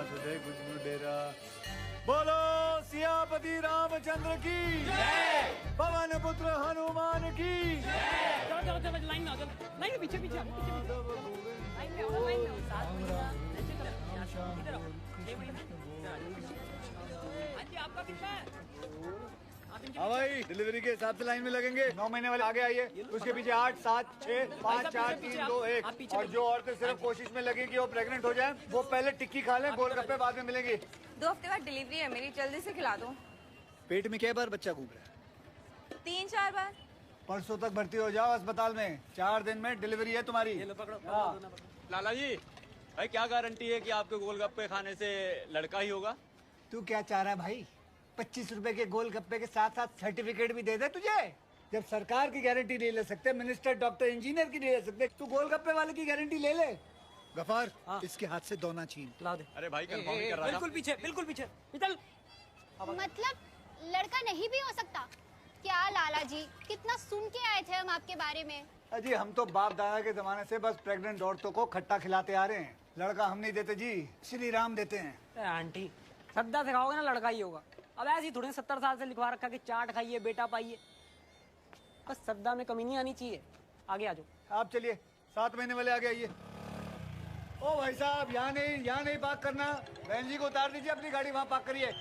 सदे गुजरू डेरा। बोलो सियापति रामचंद्र की जय। पवन पुत्र हनुमान की जय। चलो चलो चलो लाइन में आओ, चलो लाइन में पीछे पीछे आओ, पीछे पीछे लाइन में आओ, लाइन में आओ, साथ में ऐसे करो, इधर आओ, एक मिनट हाँ जी आपका कितना है? हाँ भाई डिलीवरी के हिसाब से लाइन में लगेंगे। 9 महीने वाले आगे आइए, उसके पीछे 8 7 6 5 4 3 2 1। और जो औरतें सिर्फ कोशिश में लगी कि वो प्रेग्नेंट हो जाएं, वो पहले टिक्की खा लें, गोलगप्पे बाद में मिलेंगे। 2 हफ्ते बाद डिलीवरी है मेरी, जल्दी से खिला दो। पेट में क्या बार बच्चा घूम रहा है? 3-4 बार। परसों तक भर्ती हो जाओ अस्पताल में, 4 दिन में डिलीवरी है तुम्हारी। ये लो पकड़ो। लाला जी भाई क्या गारंटी है कि आपके गोलगप्पे खाने से लड़का ही होगा? तू क्या चाह रहा है भाई? 25 रुपए के गोलगप्पे के साथ साथ सर्टिफिकेट भी दे दे तुझे। जब सरकार की गारंटी नहीं ले सकते, मिनिस्टर डॉक्टर इंजीनियर की नहीं ले सकते, तू गोलगप्पे वाले की गारंटी ले ले। गफार इसके हाथ से दोना छीन। ला दे। अरे भाई कंफर्म कर रहा था। बिल्कुल पीछे, बिल्कुल पीछे। निकल। मतलब लड़का नहीं भी हो सकता क्या लाला जी? कितना सुन के आए थे हम आपके बारे में। अजी हम तो बाप दादा के जमाने से बस प्रेग्नेंट औरतों को खट्टा खिलाते आ रहे हैं। लड़का हम नहीं देते जी, श्री राम देते हैं। आंटी श्रद्धा से खाओगे ना लड़का ही होगा। अब ऐसे ही थोड़े 70 साल से लिखवा रखा कि चाट खाइए बेटा पाइए। बस श्रद्धा में कमी नहीं आनी चाहिए। आगे आ जाओ। आप चलिए, 7 महीने वाले आगे आइए। ओ भाई साहब यहाँ नहीं पार्क करना। बहन जी को उतार दीजिए, अपनी गाड़ी वहाँ पार्क करिए।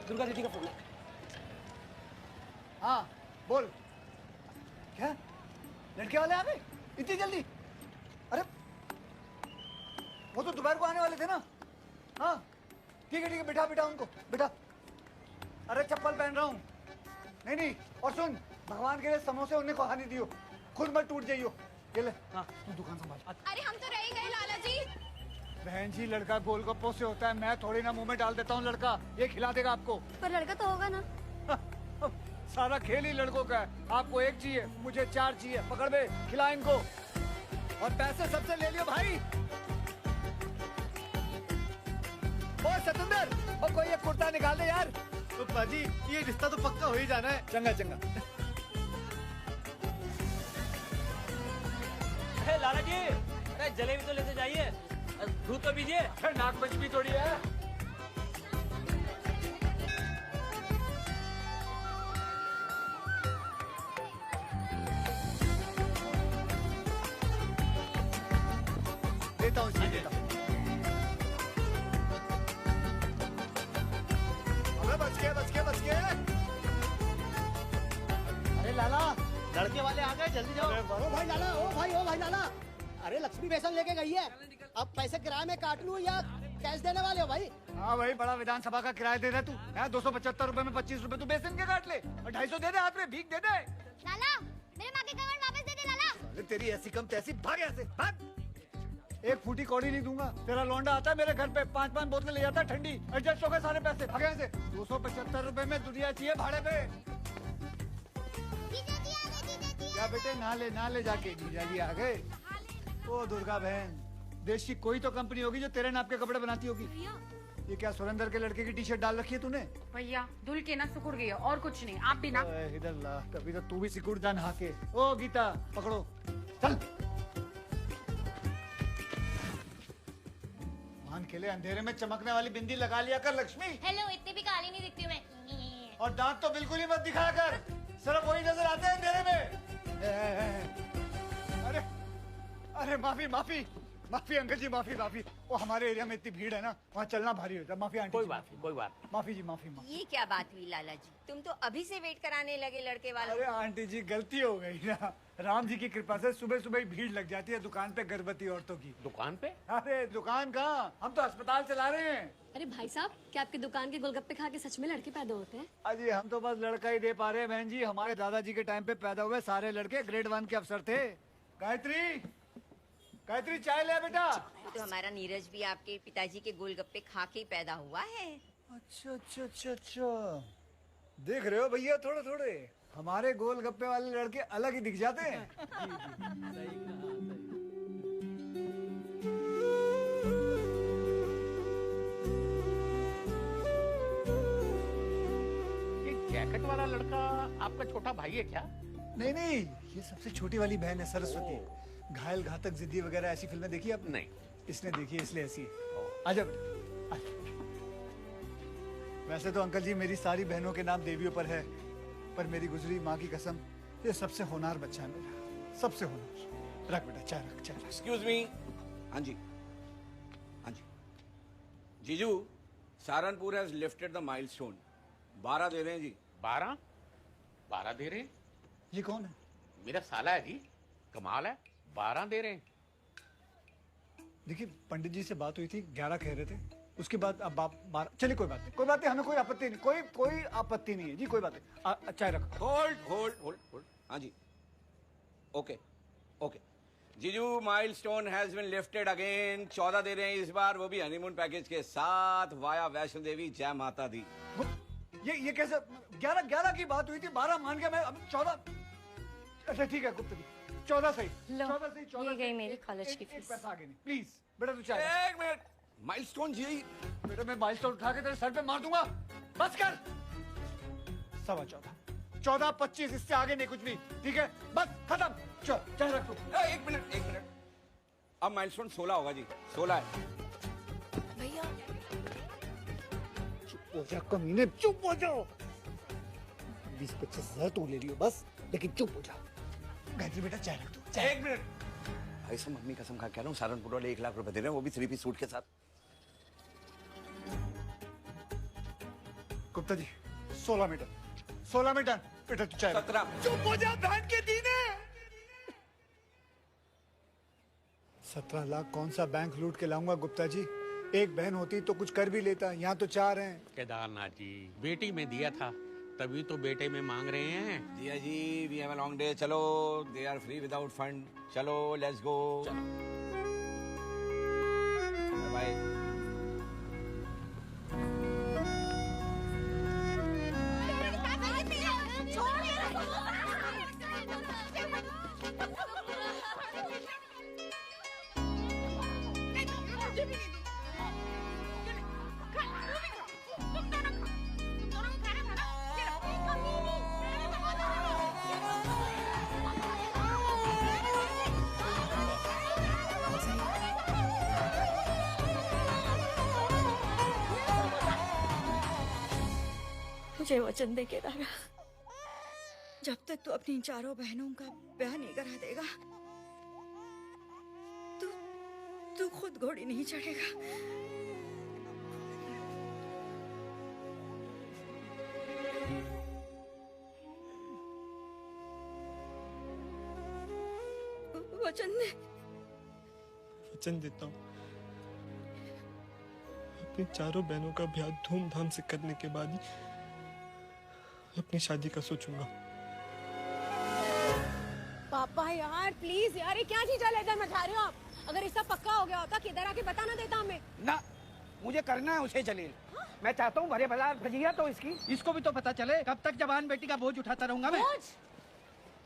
दुर्गा दीदी का फोन है। हाँ बोल। क्या लड़के वाले आ गए इतनी जल्दी? अरे वो तो दोपहर को आने वाले थे ना। हाँ ठीक है बिठा उनको बिठा। अरे चप्पल पहन रहा हूँ। नहीं और सुन, भगवान के लिए समोसे उन्हें को हानि दियो, खुद मत टूट जाइयो। ये ले हाँ तू दुकान संभाल। अरे हम तो रह ही गए लाला जी। बहन जी लड़का गोलगप्पों से होता है, मैं थोड़ी ना मुंह में डाल देता हूँ लड़का। ये खिला देगा आपको। पर लड़का तो होगा ना। सारा खेल ही लड़कों का है। आपको 1 चाहिए, मुझे 4 चाहिए। पकड़ बे, खिला इनको। और पैसे सबसे ले लियो भाई। ओ सतेंद्र, और कोई एक कुर्ता निकाल दे यार। तो बाजी ये रिश्ता तो पक्का हो ही जाना है। चंगा लाला जी अरे जलेबी तो लेते जाइए, दूध तो पीजिए। नाक पंचमी थोड़ी है। देता हूँ। बच गए। अरे लाला लड़के वाले आ गए, जल्दी जाओ। ओ भाई लाला, अरे लक्ष्मी बेसन लेके गई है। अब पैसे किराए में काट लूं या कैश देने वाले हो भाई? हाँ भाई, बड़ा विधानसभा का किराया दे रहा तू। 275 रुपए में 25 रुपए तू बेसन के काट ले और 250 दे दे, हाथ में भीख दे दे। लाला मेरे माँ के कवर वापस दे दे लाला। अरे तेरी ऐसी कम तैसी, भाग यहाँ से भाग। एक फूटी कौड़ी नहीं दूंगा। तेरा लौंडा आता है मेरे घर पे, 5-5 बोतलें ले जाता है ठंडी। एडजस्ट हो गए सारे पैसे, भाग यहाँ से। 275 रुपए में दुनिया चाहिए भाड़े पे। क्या बेटे, ना ले जाके जीजा जी आ गए। ओ दुर्गा बहन, देश की कोई तो कंपनी होगी जो तेरे नाप के कपड़े बनाती होगी। ये क्या सुरेंद्र के लड़के की टी-शर्ट डाल रखी है तूने? भैया धुल के ना सुकुड़ गई है और कुछ नहीं, आप भी ना। इधर ला, कभी तो तू भी सिकुड़ जा नहा के। ओ गीता पकड़ो, चल। मान के लिए अंधेरे में चमकने वाली बिंदी लगा लिया कर लक्ष्मी। हेलो, इतनी भी काली नहीं दिखती मैं। और दांत तो बिल्कुल ही मत दिखाया कर, सिर्फ वही नजर आते हैं अंधेरे में। अरे माफी अंकल जी, माफी। वो हमारे एरिया में इतनी भीड़ है ना, वहाँ चलना भारी होता है। माफी आंटी। कोई बात। माफी जी, माफी। ये क्या बात हुई लाला जी, तुम तो अभी से वेट कराने लगे लड़के वालों। अरे आंटी जी, गलती हो गई ना। राम जी की कृपा से सुबह ही भीड़ लग जाती है दुकान पे गर्भवती औरतों की। दुकान पे? अरे दुकान कहाँ, हम तो अस्पताल चला रहे हैं। अरे भाई साहब, क्या आपकी दुकान के गोलगप्पे खा के सच में लड़के पैदा होते हैं? अजी हम तो बस लड़का ही दे पा रहे हैं बहन जी। हमारे दादाजी के टाइम पे पैदा हुए सारे लड़के ग्रेड 1 के अफसर थे। गायत्री चाय ले बेटा। तो हमारा नीरज भी आपके पिताजी के गोलगप्पे खा के पैदा हुआ है। अच्छा। देख रहे हो भैया, थोड़े हमारे गोलगप्पे वाले लड़के अलग ही दिख जाते हैं। ये जैकेट वाला लड़का आपका छोटा भाई है क्या? नहीं, ये सबसे छोटी वाली बहन है, सरस्वती। घायल, घातक, जिद्दी वगैरह ऐसी फिल्में देखी आपने? नहीं। इसने देखी, इसलिए ऐसी है। आजा बेटा। वैसे तो अंकल जी मेरी सारी बहनों के नाम देवियों पर है, पर मेरी गुजरी माँ की कसम, ये सबसे होनहार बच्चा है मेरा, सबसे होनहार। रख बेटा, चाय रख, चाय रख। Excuse me. हाँ जी, हाँ जी। जीजू, Saharanpur has lifted the milestone. 12 दे रहे हैं जी। 12 दे रहे हैं? ये कौन है? मेरा साला है जी, कमाल है, 12 दे रहे हैं। देखिए पंडित जी से बात हुई थी, 11 कह रहे थे, उसके बाद अब आप 12। चलिए कोई बात नहीं, कोई बात नहीं, हमें कोई आपत्ति नहीं, कोई आपत्ति नहीं है जी, कोई बात नहीं। चाय रखो। होल्ड। हाँ जी, ओके ओके। जीजू, milestone has been lifted again. 14 दे रहे हैं इस बार, वो भी हनीमून पैकेज के साथ, वाया वैष्णो देवी। जय माता दी। ये कैसे? 11 की बात हुई थी, 12 मान गया मैं, अब 14। अच्छा ठीक है गुप्ता जी, 14 सही। लो, 14 सही, 14 ये गई सही। मेरी कॉलेज की एक फीस। पैसा आगे नहीं, प्लीज बेटा तू चाय। एक मिनट, माइलस्टोन जी। बेटा मैं माइलस्टोन उठा के तेरे सर पे मार दूंगा, बस कर। 14.25, 14.25, इससे आगे नहीं कुछ भी, ठीक है? बस खत्म। चल चाय रख तू। एक मिनट। अब माइलस्टोन 16 होगा जी, 16 है। चुप हो जा कमीने, चुप हो जाओ। 20-25 हजार तू ले लियो बस, लेकिन चुप हो जा। गायत्री बेटा चाय रख तू। एक मिनट भाई साहब, मम्मी कसम खा कह रहा हूँ, सहारनपुर वाले 1 लाख रुपए दे रहे हैं, वो भी 3 पीस सूट के साथ। गुप्ता जी 16 मीटर बेटा तू चाय रख। 17। चुप हो जा बहन के दीने। 17 लाख कौन सा बैंक लूट के लाऊंगा गुप्ता जी? एक बहन होती तो कुछ कर भी लेता, यहाँ तो 4 हैं। केदारनाथ जी, बेटी में दिया था, तभी तो बेटे में मांग रहे हैं। Jiya ji, we have a long day. चलो, they are free without fund. चलो, लेट्स गो। बाय। मुझे वचन दे केदारा, जब तक तू अपनी चारों बहनों का ब्याह नहीं करा देगा, तू खुद घोड़ी नहीं चढ़ेगा। वचन देता हूँ, अपनी चारों बहनों का ब्याह धूमधाम से करने के बाद ही अपनी शादी का सोचूंगा। पापा यार प्लीज यार, ये क्या चीज लेकर मचा रहे हो आप? अगर इसका पक्का हो गया होता किधर आके बता ना देता हमें। ना, मुझे करना है उसे जलील। मैं चाहता हूँ भरे बाजार भजिया तो इसको भी तो पता चले। कब तक जवान बेटी का बोझ उठाता रहूंगा मैं? बोझ?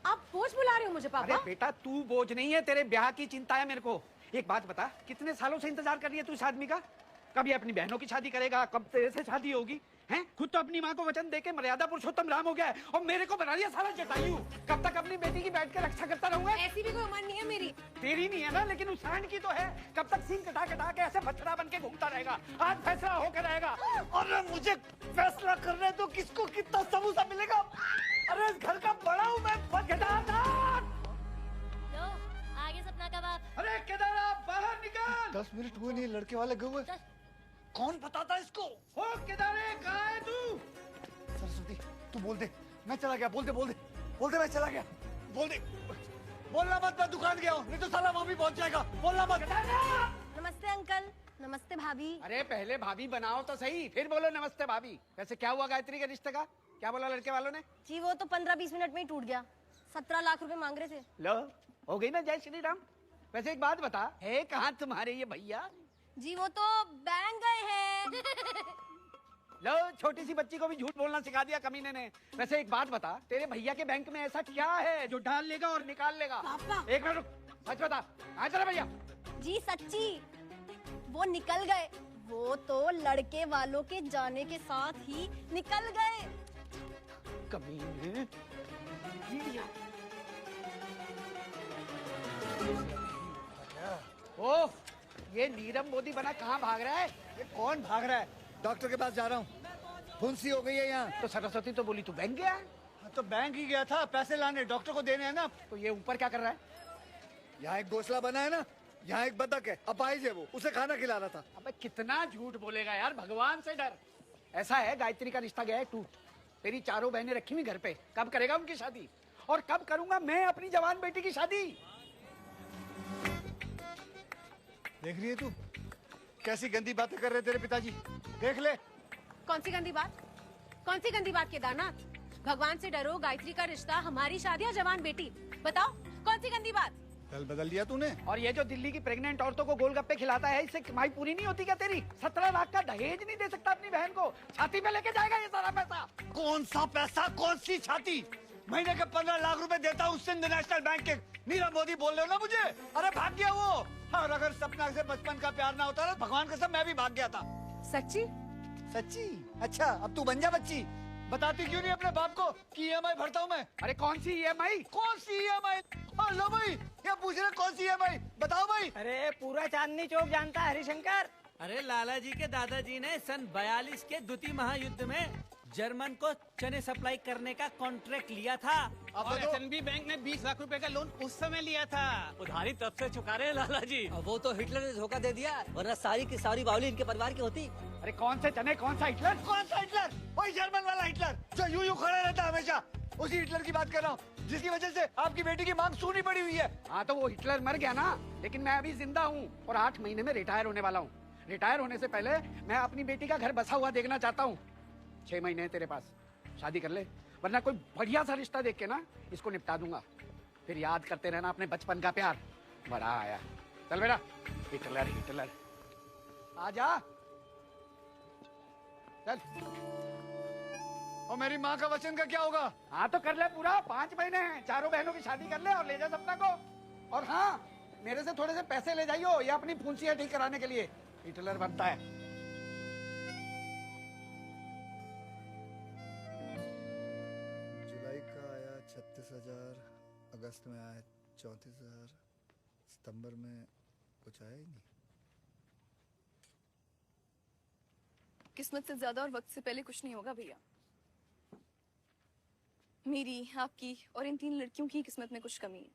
आप बोझ बुला रहे हो मुझे पापा? अरे बेटा तू बोझ नहीं है, तेरे ब्याह की चिंता है मेरे को। एक बात बता, कितने सालों से इंतजार कर रही है तू इस आदमी का? कभी अपनी बहनों की शादी करेगा, कब तेरे से शादी होगी? हैं? खुद तो अपनी माँ को वचन देके मर्यादा पुरुषोत्तम राम हो गया है, और मेरे को बना दिया साला जटायु। कब तक अपनी बेटी की बैठ के रक्षा करता रहूंगा? ऐसी भी कोई उम्र नहीं है मेरी। तेरी नहीं है ना, लेकिन उस सांड की तो है। कब तक सींग कटा कटा के ऐसे बछड़ा बन के घूमता रहेगा? आज फैसला होकर रहेगा। अरे मुझे फैसला करने तो किसको कितना समोसा मिलेगा? अरे इस घर का बड़ा हूँ मैं। केदारनाथ, आगे सपना कबाब। अरे केदारनाथ बाहर निकल। 10 मिनट हुए नहीं, लड़के वाले गए हुए। कौन बताता इसको? हो केदारे, कहाँ है तू? सरस्वती तू बोल दे, मैं चला गया। बोल दे मैं चला गया। बोल दे। बोलना मत, मैं दुकान गया हूँ, नहीं तो साला वहाँ भी पहुँच जाएगा। बोलना मत। नमस्ते अंकल। नमस्ते भाभी। अरे पहले भाभी बनाओ तो सही, फिर बोलो नमस्ते भाभी। वैसे क्या हुआ गायत्री के रिश्ते का? क्या बोला लड़के वालों ने? जी वो तो 15-20 मिनट में ही टूट गया। 17 लाख रुपए मांग रहे थे। लो, हो गई ना जय श्री राम। वैसे एक बात बता, है कहाँ तुम्हारे ये भैया? जी वो तो बैंक गए हैं। लो, छोटी सी बच्ची को भी झूठ बोलना सिखा दिया कमीने ने। वैसे एक बात बता, तेरे भैया के बैंक में ऐसा क्या है जो डाल लेगा और निकाल लेगा? पापा। एक मिनट रुक, सच बता, कहाँ चला भैया? जी सच्ची, वो निकल गए। वो तो लड़के वालों के जाने के साथ ही निकल गए। कमीने। ओह, ये नीरव मोदी बना कहाँ भाग रहा है? ये कौन भाग रहा है? डॉक्टर के पास जा रहा हूँ, फुंसी हो गई है यहाँ। तो सरस्वती तो बोली तू बैंक गया है। हाँ, तो बैंक ही गया था, पैसे लाने डॉक्टर को देने हैं ना। तो ये ऊपर क्या कर रहा है? यहाँ एक घोंसला बना है ना, यहाँ एक बतख है, अपाहिज है वो, उसे खाना खिला रहा था। अबे कितना झूठ बोलेगा यार, भगवान से डर। ऐसा है गायत्री का रिश्ता गया है टूट। तेरी चारों बहनें रखी हुई घर पे, कब करेगा उनकी शादी? और कब करूंगा मैं अपनी जवान बेटी की शादी? देख रही है तू कैसी गंदी बातें कर रहे तेरे पिताजी, देख ले। कौन सी गंदी बात? कौन सी गंदी बात केदारनाथ? भगवान से डरो, गायत्री का रिश्ता, हमारी शादी या जवान बेटी, बताओ कौन सी गंदी बात? कल बदल दिया तूने। और ये जो दिल्ली की प्रेग्नेंट औरतों को गोलगप्पे खिलाता है, इससे कमाई पूरी नहीं होती क्या तेरी? 17 लाख का दहेज नहीं दे सकता अपनी बहन को, छाती पे लेके जाएगा ये सारा पैसा। कौन सा पैसा, कौन सी छाती? महीने के 15 लाख रुपए देता हूँ सिंध नेशनल बैंक के। नीरव मोदी बोल रहे हो ना मुझे? अरे भाग गया वो। और अगर सपना से बचपन का प्यार ना होता ना, भगवान कसम मैं भी भाग गया था। सच्ची? सच्ची? अच्छा अब तू बन जा बच्ची। बताती क्यों नहीं अपने बाप को कि EMI भरता हूँ मैं? अरे कौन सी EMI? कौन सी EMI? लो भाई, ये पूछ रहे कौन सी EMI? बताओ भाई। अरे पूरा चांदनी चौक जानता है हरिशंकर। अरे लाला जी के दादाजी ने सन 42 के द्वितीय महायुद्ध में जर्मन को चने सप्लाई करने का कॉन्ट्रैक्ट लिया था। और SNB बैंक ने 20 लाख रुपए का लोन उस समय लिया था। उधारी तब से चुका रहे हैं लाला जी। वो तो हिटलर ने धोखा दे दिया, वरना सारी की सारी बावली इनके परिवार की होती। अरे कौन से चने, कौन सा हिटलर? कौन सा हिटलर? वही जर्मन वाला हिटलर जो यूं खड़ा रहता है हमेशा। उसी हिटलर की बात कर रहा हूँ जिसकी वजह से आपकी बेटी की मांग सूनी पड़ी हुई है। हाँ तो वो हिटलर मर गया ना, लेकिन मैं अभी जिंदा हूँ और 8 महीने में रिटायर होने वाला हूँ। रिटायर होने से पहले मैं अपनी बेटी का घर बसा हुआ देखना चाहता हूँ। 6 महीने हैं तेरे पास, शादी कर ले, वरना कोई बढ़िया सा रिश्ता देख के ना इसको निपटा दूंगा। फिर याद करते रहना अपने बचपन का प्यार। बड़ा आया, चल बेटा। हिटलर हिटलर आजा, चल। और मेरी माँ का वचन का क्या होगा? हाँ तो कर ले पूरा, 5 महीने हैं, चारों बहनों की शादी कर ले और ले जा सपना को। और हाँ, मेरे से थोड़े से पैसे ले जाइयो या अपनी फुंसियाँ ठीक कराने के लिए। हिटलर बनता है। जुलाई का आया 36,000, अगस्त में आया 34,000, सितंबर में कुछ आया ही नहीं। किस्मत से ज्यादा और वक्त से पहले कुछ नहीं होगा भैया। मेरी, आपकी और इन 3 लड़कियों की किस्मत में कुछ कमी है।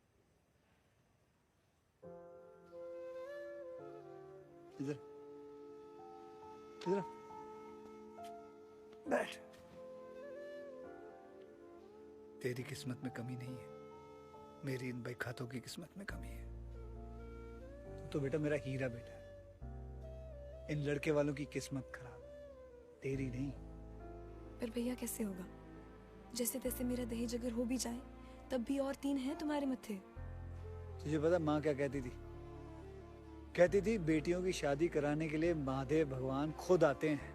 इधर इधर बैठ। तेरी किस्मत में कमी नहीं है, मेरी इन भाई खातों की किस्मत में कमी है। तो बेटा मेरा हीरा बेटा है। इन लड़के वालों की किस्मत खराब, तेरी नहीं। पर भैया कैसे होगा? जैसे तैसे मेरा दहेज अगर हो भी जाए तब भी और 3 हैं तुम्हारे मत्थे। तुझे पता माँ क्या कहती थी? कहती थी बेटियों की शादी कराने के लिए महादेव भगवान खुद आते हैं।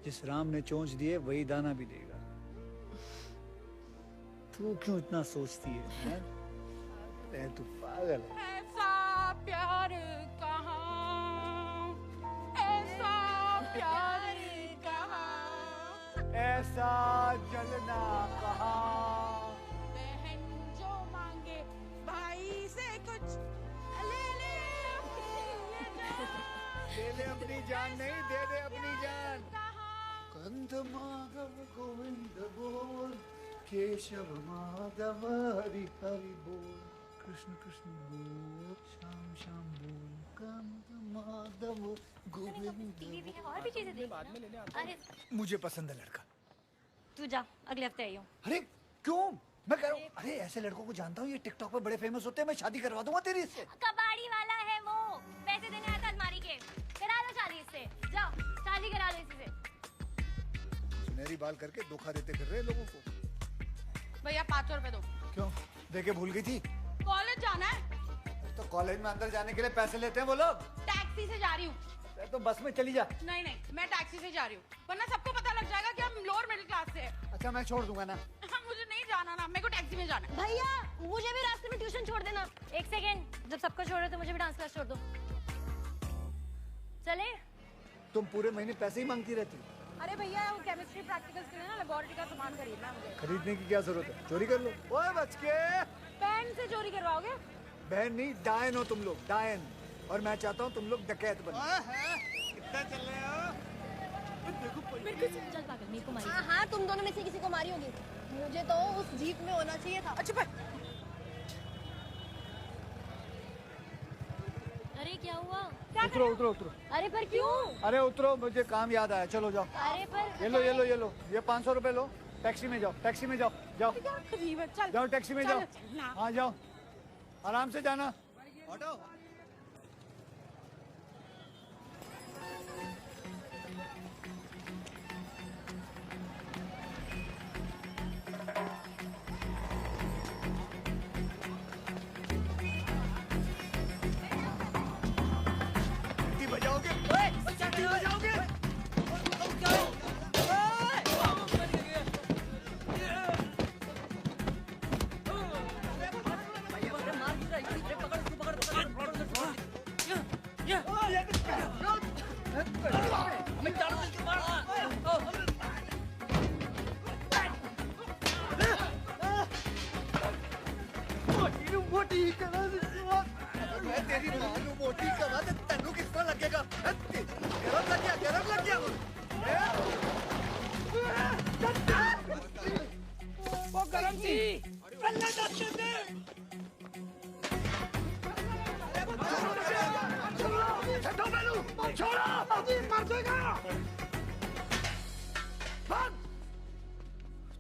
जिस राम ने चोंच दिए वही दाना भी देगा। तू क्यों इतना सोचती है? तू पागल है। ऐसा प्यार कहाँ, ऐसा प्यार कहाँ, ऐसा जलना कहाँ। बहन जो मांगे भाई से कुछ ले ले अपनी जान नहीं, दे दे अपनी जान। कंद माधव गोविंद बोल, केशव माधव हरि हरि बोल, कृष्ण कृष्ण बोल, श्याम श्याम बोल, कंद माधव गोविंद। और भी चीजें देखना। अरे मुझे पसंद है लड़का। तू जा, अगले हफ्ते आई हूँ। अरे क्यों? मैं कह रहा हूँ, अरे ऐसे लड़कों को जानता हूँ, ये टिकटॉक पे बड़े फेमस होते हैं। मैं शादी करवा दूंगा तेरी इससे। कबाड़ी वाला है वो, पैसे देने आता अलमारी के। करा लो शादी इससे, जाओ शादी करा लो इसी से। सुनहरी बाल करके धोखा देते फिर रहे लोगों को। भैया 500 रुपए दो। क्यों? देके भूल गई थी? कॉलेज जाना है। तो कॉलेज में अंदर जाने के लिए पैसे लेते हैं वो लोग। टैक्सी से जा रही हूँ। तो बस में चली जा। नहीं नहीं, मैं टैक्सी से जा रही हूँ, वरना सबको पता लग जाएगा कि हम लोअर मिडिल क्लास से हैं। अच्छा मैं छोड़ दूंगा ना। मुझे नहीं जाना ना, मेरे को टैक्सी में जाना है। भैया मुझे भी रास्ते में ट्यूशन छोड़ देना। एक सेकेंड, जब सबको छोड़ रहे तो मुझे भी डांस क्लास छोड़ दो। चले? तुम पूरे महीने पैसे ही मांगती रहती। अरे भैया वो केमिस्ट्री प्रैक्टिकल्स के लिए ना लेबोरेटरी का सामान खरीदना है मुझे। खरीदने की क्या जरूरत है? चोरी कर लो। ओए बच के। बहन से चोरी करवाओगे? बहन नहीं, डायन हो तुम लोग, डायन। और मैं चाहता हूँ तुम लोग डकैत बनो। चल पागल, मेरे को मारी। हाँ हाँ, तुम दोनों में से किसी को मारी होगी। मुझे तो उस जीप में होना चाहिए था। अच्छा पर अरे क्या हुआ? उतरो उतरो उतरो। अरे पर क्यों? अरे उतरो, मुझे काम याद आया। चलो जाओ। अरे पर ये लो ये लो ये लो, ये 500 रुपए लो। टैक्सी में जाओ, टैक्सी में जाओ, जाओ चल जाओ, टैक्सी में जाओ। हाँ जाओ, आराम से जाना। ऑटो।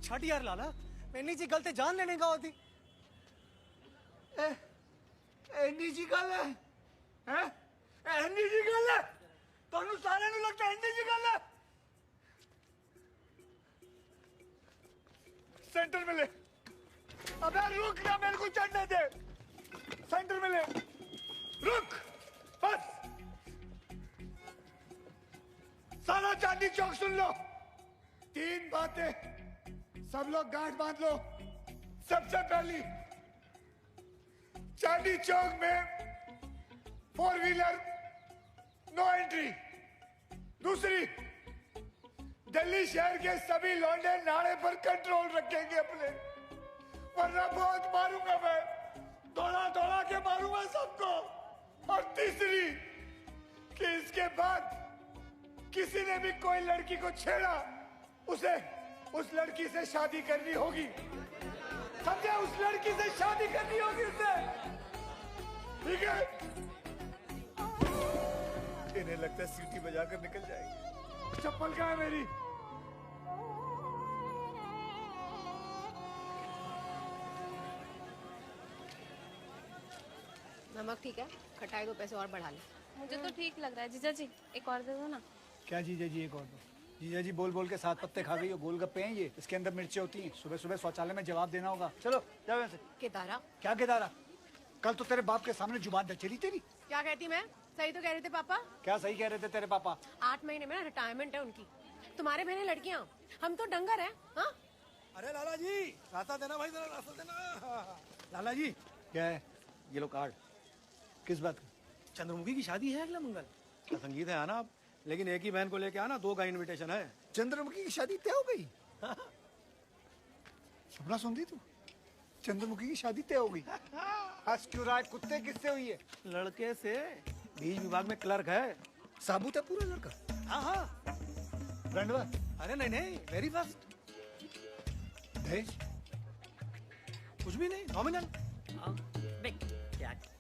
छाटी यार लाला, मैंने जी गलते जान लेने का होती। एनी जी गल है, हैं? एनी जी गल है। ਤੁਹਾਨੂੰ ਸਾਰਿਆਂ ਨੂੰ ਲੱਗਦਾ ਐਨੀ ਜੀ ਗੱਲ ਹੈ। सेंटर में ले। अबे रुक ना, मेरे को चढ़ने दे। सेंटर में ले, रुक बस। सारा चांदी चौक सुन लो। 3 बातें, सब लोग गांठ बांध लो। सबसे पहली, चांदी चौक में 4 व्हीलर नो एंट्री। दूसरी, दिल्ली शहर के सभी लौंडे नाड़े पर कंट्रोल रखेंगे अपने, वरना बहुत मारूंगा मैं, दौड़ा दौड़ा के मारूंगा सबको। और तीसरी, कि इसके बाद किसी ने भी कोई लड़की को छेड़ा, उसे उस लड़की से शादी करनी होगी। समझे? उस लड़की से शादी करनी होगी उसे। ठीक है? इन्हें लगता है सीटी बजाकर निकल जाएगी। चप्पल कहाँ है मेरी? नमक ठीक है, खटाई 2 पैसे और बढ़ा ले। मुझे तो ठीक लग रहा है जीजा जी, एक और दे दो ना। क्या जीजा जी एक और दो? जीजा जी बोल बोल के 7 पत्ते खा गई हो। गोलगप्पे हैं ये, इसके अंदर मिर्चें होती हैं। सुबह सुबह शौचालय में जवाब देना होगा। चलो जाओ यहाँ से। केदारा क्या केदारा? कल तो तेरे बाप के सामने जुबान न चली तेरी। क्या कहती मैं? सही तो कह रहे थे पापा। क्या सही कह रहे थे तेरे पापा? 8 महीने में रिटायरमेंट है उनकी। तुम्हारे बहने लड़कियां, हम तो डंगर हैं। हाँ? अरे लाला जी, रास्ता देना भाई, जरा रास्ता देना। लाला जी क्या है? ये लो कार्ड। किस बात का? चंद्रमुखी की शादी है अगला मंगल। क्या संगीत है आना आप, लेकिन एक ही बहन को लेके आना, 2 का इनविटेशन है। चंद्रमुखी की शादी तय हो गई? सपना सुन रही तू? चंद्रमुखी की शादी तय हो गई? हंस क्यों रहा है? कुत्ते किससे हुई है? लड़के से, बीज विभाग में क्लर्क है। साबुत है पूरा लड़का? हाँ हाँ। रंडवा? अरे नहीं नहीं, वेरी फर्स्ट। दहेज? कुछ भी नहीं, नॉमिनल।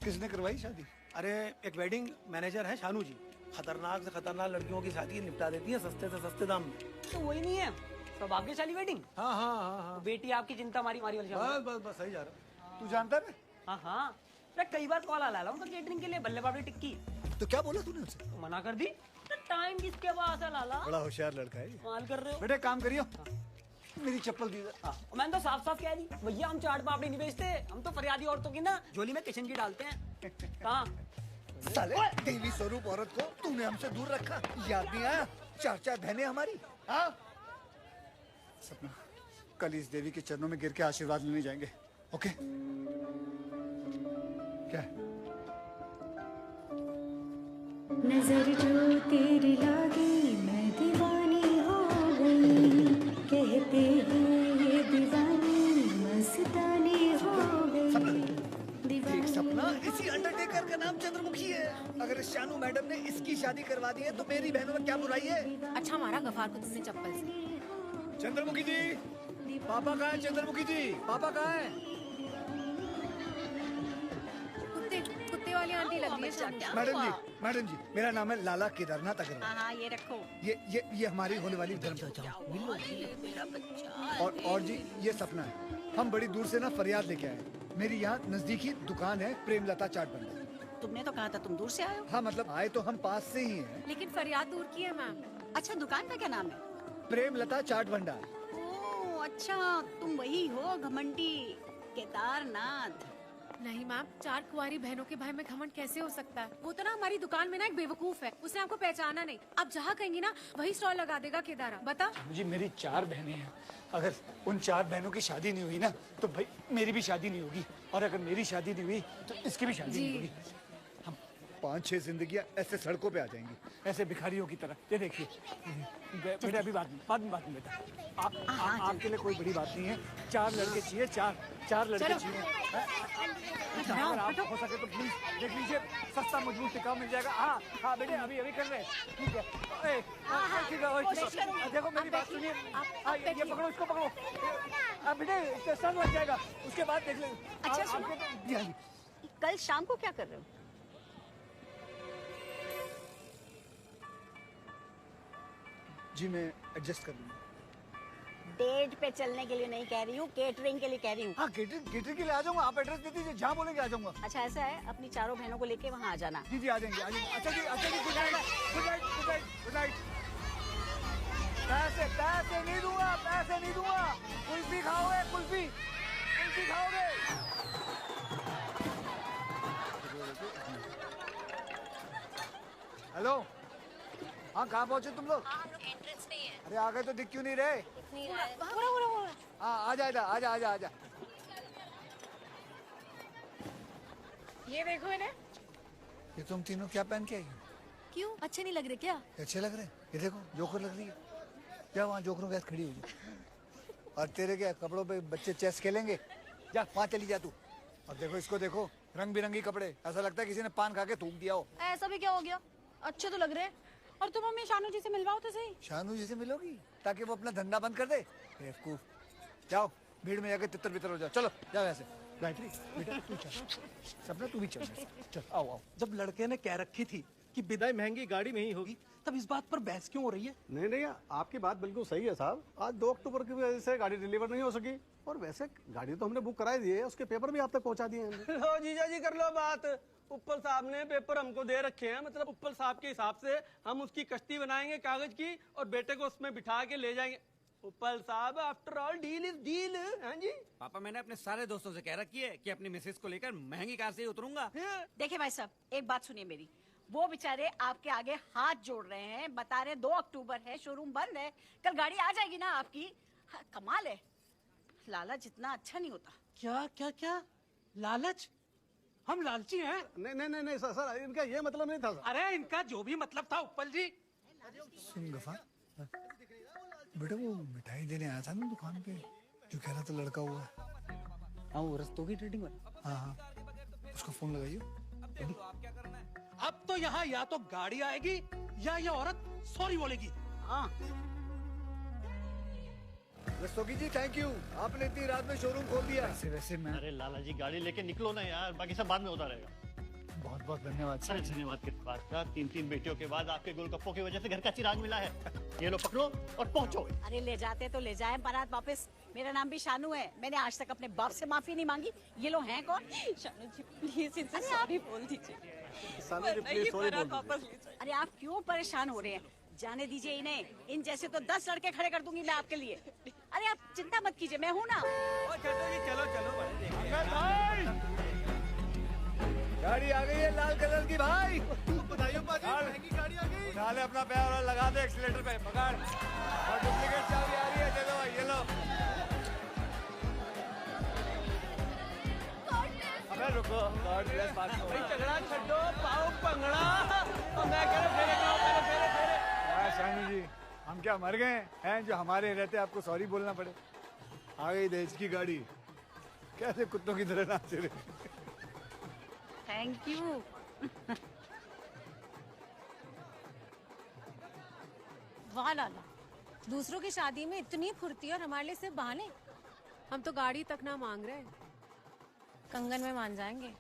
किसने करवाई शादी? अरे एक वेडिंग मैनेजर है शानू जी, खतरनाक से खतरनाक लड़कियों की शादी निपटा देती है सस्ते से सस्ते दाम में। तो वही नहीं है सौभाग्यशाली वेडिंग? हाँ हाँ हाँ हाँ। बेटी आपकी चिंता मारी मारी वाली बस बस बस, सही जा रहा। तू जानता है? हाँ हाँ, मैं कई बार कॉल आला उनका केटरिंग के लिए, बल्ले बाबरी टिक्की। तो क्या बोला तूने उनसे? तो मना कर दी। तो टाइम किसके पास है लाला? बड़ा होशियार लड़का है। माल कर रहे हो। बेटे काम करियो, मेरी चप्पल दी। मैंने तो साफ साफ कह दी भैया, हम चाट पापड़ी नहीं बेचते, हम तो फरियादी औरतों की ना झोली में किचन की डालते हैं। कहाँ? साले देवी स्वरूप औरत को तूने हमसे दूर रखा, याद नहीं आया? 4 बहनें हमारी। हाँ सपना, कल इस देवी के चरणों में गिर के आशीर्वाद लेने जाएंगे। ओके? क्या है? नजर जो तेरी लागी मैं दीवानी हो गई, कहते हैं ये दीवानी मस्तानी हो गई। एक सपना, इसी अंडरटेकर का नाम चंद्रमुखी है। अगर शानू मैडम ने इसकी की शादी करवा दी है तो मेरी बहनों में क्या बुराई है? अच्छा मारा गफार को तुमने चप्पल से। चंद्रमुखी जी, पापा कहाँ है? चंद्रमुखी जी, पापा कहाँ है? कुत्ते वाली आंटी लग रही है। मैडम जी, मेरा नाम है लाला केदारनाथ अग्रवाल। हाँ ये रखो। ये हमारी होने वाली धर्मपत्नी। और जी ये सपना है। हम बड़ी दूर से ना फरियाद लेके आए। मेरी यहाँ नजदीकी दुकान है प्रेमलता चाट भंडार। तुमने तो कहा था तुम दूर से आए हो। हाँ मतलब आए तो हम पास से ही हैं। लेकिन फरियाद दूर की है मैम। अच्छा दुकान का क्या नाम है? प्रेमलता चाट भंडार। ओह अच्छा, तुम वही हो घमंडी केदारनाथ। नहीं मैम, 4 कुंवारी बहनों के भाई में घमंड कैसे हो सकता है? वो तो ना हमारी दुकान में ना एक बेवकूफ है, उसने आपको पहचाना नहीं। आप जहाँ कहेंगी ना वही स्टॉल लगा देगा केदारा। बता जी मेरी 4 बहनें हैं, अगर उन 4 बहनों की शादी नहीं हुई ना तो भाई मेरी भी शादी नहीं होगी, और अगर मेरी शादी नहीं हुई तो इसकी भी शादी नहीं होगी। हम 5-6 जिंदगियां ऐसे सड़कों पे आ जाएंगी, ऐसे भिखारियों की तरह। ये देखिए बेटा, अभी बाद में बेटा, आपके लिए कोई बड़ी बात नहीं है। 4 लड़के चाहिए, 4 लड़के चाहिए। अगर आप हो सके तो प्लीज देख लीजिए, सस्ता मजबूत टिकाऊ मिल जाएगा। हाँ बेटे, अभी कर रहे हैं। ठीक है, देखो मेरी बात सुनिए। ये पकड़ो, इसको पकड़ो। बेटे सर लग जाएगा, उसके बाद देख लेंगे। अच्छा सुनो, कल शाम को क्या कर रहे हो? जी मैं एडजस्ट कर लूंगा। डेट पे चलने के लिए नहीं कह रही हूँ, केटरिंग के लिए कह रही हूँ। हाँ केटरिंग के लिए आ जाऊंगा। आप एड्रेस दे दीजिए, जहाँ बोलेंगे आ जाऊंगा। अच्छा ऐसा है, अपनी 4 बहनों को लेके वहाँ आ जाना। जी आ जाएंगे। अच्छा जी गुड नाइट। पैसे नहीं दूंगा। कुल्फी खाओगे? कुल्फी खाओगे? हेलो, हाँ कहाँ पहुँचे तुम लोग? एंट्रेंस पे ही है। अरे आ गए तो दिख क्यों नहीं रहे? हाँ आजा। ये देखो इन्हें। ये तुम तीनों क्या पहन के आई हो? क्यों, अच्छे नहीं लग रहे क्या? अच्छे लग रहे हैं। ये देखो जोकर लग रही है। क्या वहाँ जोकरों के साथ खड़ी हुई? और तेरे क्या कपड़ों पे बच्चे चेस खेलेंगे? जा वहाँ चली जा तू। और देखो इसको, देखो रंग बिरंगी कपड़े, ऐसा लगता है किसी ने पान खा के थूक दिया हो। ऐसा भी क्या हो गया, अच्छे तो लग रहे हैं। और तुम हमें शानू जी से मिलवाओ तो सही। शानू जी से मिलोगी ताकि वो अपना धंधा बंद कर दे? बेवकूफ। जाओ भीड़ में जाके तितर बितर हो जाओ। चलो जाओ ऐसे। गायत्री बेटा तू चल, सपना तू भी चल। चल आओ। जब लड़के ने कह रखी थी कि विदाई महंगी गाड़ी में ही होगी, तब इस बात पर बहस क्यों हो रही है? नहीं आपकी बात बिल्कुल सही है साहब। आज 2 अक्टूबर की वजह से गाड़ी डिलीवर नहीं हो सकी, और वैसे गाड़ी तो हमने बुक कराई दी है, उसके पेपर भी आप तक पहुंचा दिए हैं। लो जीजा जी कर लो बात। उप्पल साहब ने पेपर हमको दे रखे हैं, मतलब उप्पल साहब के हिसाब से हम उसकी कश्ती बनाएंगे कागज की और बेटे को उसमें बिठा के ले जाएंगे। उप्पल साहब after all deal is deal. हाँ जी पापा, मैंने अपने सारे दोस्तों से कह रखी है कि अपनी मिसेस को लेकर महंगी कार से ही उतरूंगा। देखिए भाई साहब, एक बात सुनिए मेरी। वो बेचारे आपके आगे हाथ जोड़ रहे हैं, बता रहे 2 अक्टूबर है, शोरूम बंद है, कल गाड़ी आ जाएगी ना आपकी। हाँ, कमाल है, लालच जितना अच्छा नहीं होता। क्या लालच? हम लालची हैं? नहीं सर, इनका ये मतलब नहीं था सर। अरे इनका जो भी मतलब था उप्पल जी। सुन गफार, बेटा वो मिठाई देने आया था ना दुकान पे, जो कह रहा था लड़का हुआ है। हाँ वो रस्तों की ट्रेडिंग वाला। हाँ उसको फोन लगाइए। अब तो यहाँ या तो गाड़ी आएगी या ये औरत सॉरी बोलेगी। हाँ रस्तोगी जी थैंक यू, आपने इतनी रात में शोरूम खोल दिया। वैसे मैं, अरे लाला जी गाड़ी लेके निकलो ना यार, बाकी सब बाद में होता रहेगा। बहुत धन्यवाद सर। धन्यवाद किस बात का? 3 बेटियों के बाद आपके गोलगप्पों की वजह से घर का चिराग मिला है। ये लो पकड़ो और पहुंचो। अरे ले जाते तो ले जाए बारात वापस। मेरा नाम भी शानू है, मैंने आज तक अपने बाप से माफी नहीं मांगी। ये लोग हैं कौन? शानू जी प्लीज इनसे सॉरी बोल दीजिए। अरे आप क्यों परेशान हो रहे हैं? जाने दीजिए इन्हें, इन जैसे तो 10 लड़के खड़े कर दूंगी मैं आपके लिए। अरे आप चिंता मत कीजिए, मैं हूँ ना। गाड़ी आ गई है लाल कलर की भाई। बधाइयों पाजी, महंगी गाड़ी आ गई। उठा ले अपना पैर और लगा दे एक्सीलेटर पे, पकड़। और डुप्लीकेट चाबी आ रही है, चलो भाई ये लो। अबे रुको, गॉड ब्लेस बात करो। भाई झगड़ा छड्डो, पाओ पंगड़ा। और मैं कह रहा फेरे खाओ, फेरे। शानू जी हम क्या मर गए हैं जो हमारे रहते आपको सॉरी बोलना पड़े? आ गई देश की गाड़ी, कैसे कुत्तों की तरह नाच रहे। Thank you. वाह लाला, दूसरों की शादी में इतनी फुर्ती और हमारे लिए सिर्फ बहाने। हम तो गाड़ी तक ना मांग रहे, कंगन में मान जाएंगे।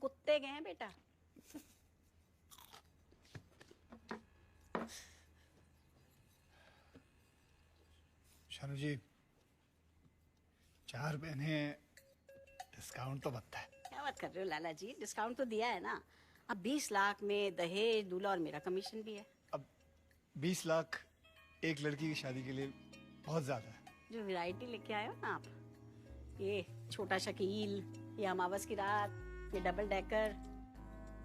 कुत्ते गए हैं बेटा। शानू जी, 4 बहने, डिस्काउंट तो बनता है। क्या बात कर रहे हो लाला जी, डिस्काउंट तो दिया है ना। अब 20 लाख में दहेज, दूल्हा और मेरा कमीशन भी है। अब 20 लाख एक लड़की की शादी के लिए बहुत ज्यादा है। जो वैरायटी लेके आए हो ना आप, ये छोटा शकील, ये अमावस की रात, ये डबल डेकर,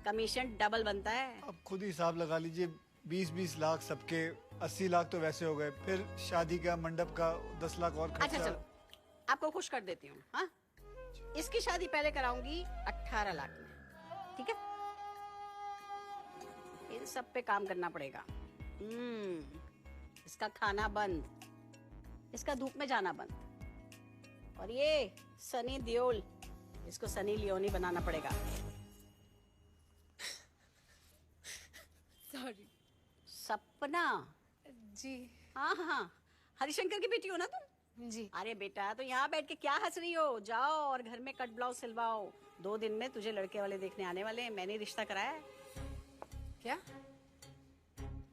कमीशन डबल बनता है। अब खुद ही हिसाब लगा लीजिए, 20-20 लाख सबके, 80 लाख तो वैसे हो गए, फिर शादी का, मंडप का 10 लाख और खर्चा। अच्छा चलो, आपको खुश कर देती हूँ। हाँ, इसकी शादी पहले कराऊंगी 18 लाख में, ठीक है? इन सब पे काम करना पड़ेगा। इसका खाना बंद, इसका धूप में जाना बंद, और ये सनी देओल, इसको सनी लियोनी बनाना पड़ेगा। सॉरी। सपना जी। हाँ हाँ, हरिशंकर की बेटी हो ना तुम? जी। अरे बेटा, तो यहाँ बैठ के क्या हंस रही हो? जाओ और घर में कट ब्लाउज सिलवाओ। 2 दिन में तुझे लड़के वाले देखने आने वाले हैं। मैंने रिश्ता कराया है। क्या?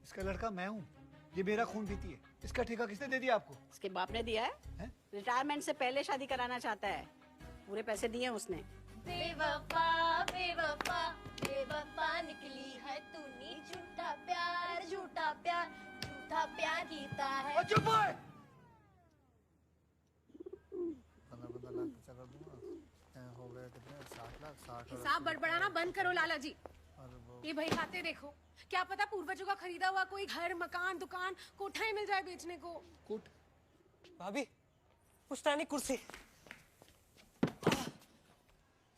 इसका लड़का मैं हूँ, ये मेरा खून पीती है। इसका ठेका किसने दे दिया आपको? इसके बाप ने दिया है? रिटायरमेंट से पहले शादी कराना चाहता है, पूरे पैसे दिए उसने। बेवफा बेवफा बेवफा निकली है तूने, झूठा प्यार झूठा प्यार झूठा प्यार कीता है। चुप है। हो गए कितने? 60 लाख। 60 हिसाब बड़बड़ाना बंद करो लाला जी। ये भाई खाते देखो, क्या पता पूर्वजों का खरीदा हुआ कोई घर, मकान, दुकान, कोठा ही मिल जाए बेचने को। भाभी, पुश्तैनी कुर्सी।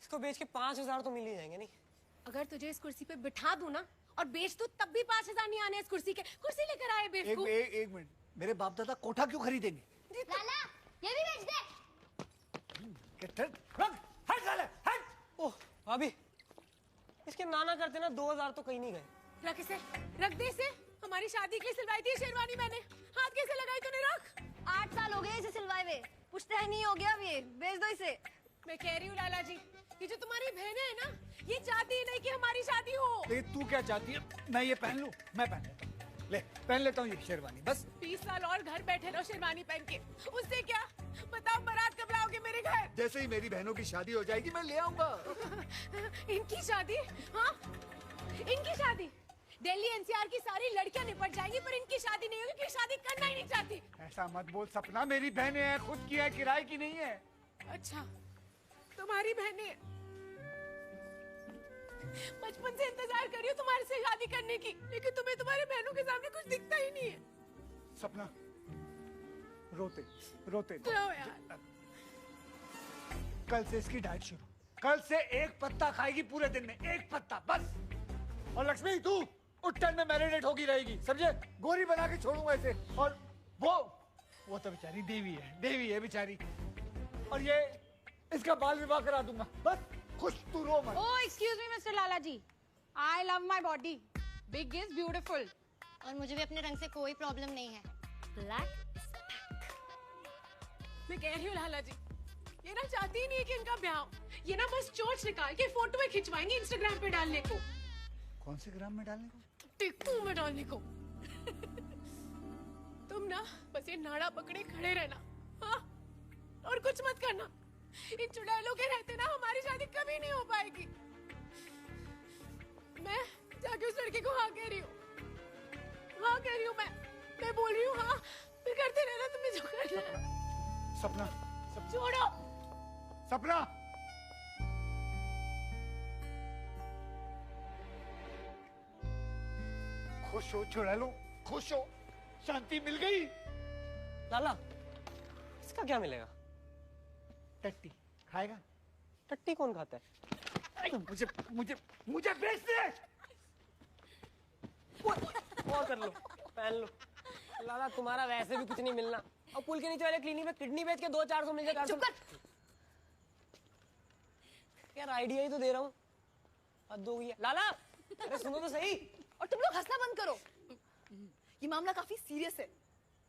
इसको बेच के 5,000 तो मिल ही जाएंगे नहीं? अगर तुझे इस कुर्सी पे बिठा दूं ना और बेच दूं तब भी 5,000 नहीं आने इस कुर्सी के। कुर्सी लेकर आए बेवकूफ। एक मिनट, मेरे बाप दादा कोठा क्यों खरीदेंगे? लाला ये भी बेच दे। हट साले, हट। ओह भाभी, इसके नाना करते ना 2,000 तो कहीं नहीं गए। रख इसे, रख दे इसे। हमारी शादी के लिए सिलवाई थी शेरवानी मैंने, हाथ कैसे लगाई तूने? रख। 8 साल हो गए इसे सिलवाए हुए, पुश्ता ही नहीं हो गया अब ये, बेच दो इसे। मैं कह रही हूँ लाला जी, ये जो तुम्हारी बहनें है ना, ये चाहती ही नहीं कि हमारी शादी हो। लेकिन तू क्या चाहती है? मैं ये पहन लूं? मैं पहन लेता हूं। ले पहन लेता हूँ ये शेरवानी, बस। 20 साल और घर बैठे रहो शेरवानी पहन के, उससे क्या? बताओ बारात कब लाओगे मेरे घर? जैसे ही मेरी बहनों की शादी हो जाएगी मैं ले आऊंगा। इनकी शादी? हाँ, इनकी शादी। दिल्ली एनसीआर की सारी लड़कियां निपट जाएंगी पर इनकी शादी नहीं होगी क्योंकि शादी करना ही नहीं चाहती। ऐसा मत बोल सपना, मेरी बहनें हैं, खुद की है, किराए की नहीं है। अच्छा, तुम्हारी बहनें? बचपन से इंतजार कर रही हूँ तुम्हारे से शादी करने की, लेकिन तुम्हें तुम्हारे बहनों के सामने कुछ दिखता ही नहीं है। सपना, रोते रोते जाओ यार। कल से इसकी डाइट शुरू। कल से एक पत्ता खाएगी पूरे दिन में, एक पत्ता बस। और लक्ष्मी तू उट्टन में मैरिनेट होगी रहेगी, समझे? गोरी बना के छोड़ूंगा इसे। और वो तो बेचारी देवी है बेचारी। और ये इसका बाल विवाह करा दूंगा, बस खुश तू रो मत। Oh, excuse me, Mr. Lala ji. I love my body. Big is beautiful. और मुझे भी अपने रंग से कोई प्रॉब्लम नहीं है। Black मैं कह रही हूँ लाला जी, ये ना चाहती ही नहीं है कि इनका ब्याह हो। ये ना बस चोंच निकाल के फोटो में खिंचवाएंगे इंस्टाग्राम पे डालने को। कौन से ग्राम में डालने को? टिक्कू में डालने को। तुम ना बस ये नाड़ा पकड़े खड़े रहना, हाँ? और कुछ मत करना। इन चुड़ैलों के रहते ना हमारी शादी कभी नहीं हो पाएगी। मैं जाके उस लड़के को हाँ कह रही हूँ, मैं बोल रही हूँ हाँ, फिर करते रहना तुम्हें जो करना। सपना, छोड़ो। सपना, खुश हो चुड़ैलो, खुश हो, शांति मिल गई। लाला, इसका क्या मिलेगा? टट्टी खाएगा? टट्टी कौन खाता है? मुझे मुझे मुझे बेच दे। और कर लो, पहन लो। लाला तुम्हारा वैसे भी कुछ नहीं मिलना, और पुल के नीचे वाले क्लिनिक में किडनी बेच के 200-400 मिल जाए। यार आइडिया ही तो दे रहा हूँ, हद हो गई है। लाला अरे सुनो तो सही। और तुम लोग हंसना बंद करो, ये मामला काफी सीरियस है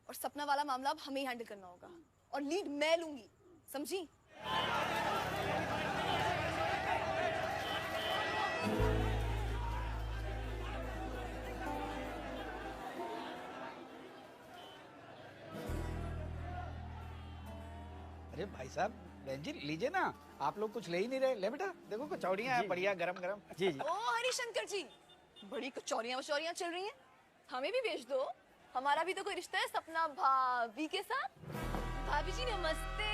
और सपना वाला मामला अब हमें ही हैंडल करना होगा और लीड मैं लूंगी, समझी? अरे भाई साहब, बहन जी लीजिए ना, आप लोग कुछ ले ही नहीं रहे। ले बेटा, देखो कचौड़ियाँ हैं बढ़िया गरम गरम। जी जी। ओ हरिशंकर जी, बड़ी कचौरियां चल रही हैं, हमें भी भेज दो। हमारा भी तो कोई रिश्ता है सपना भाभी के साथ। भाभी जी नमस्ते।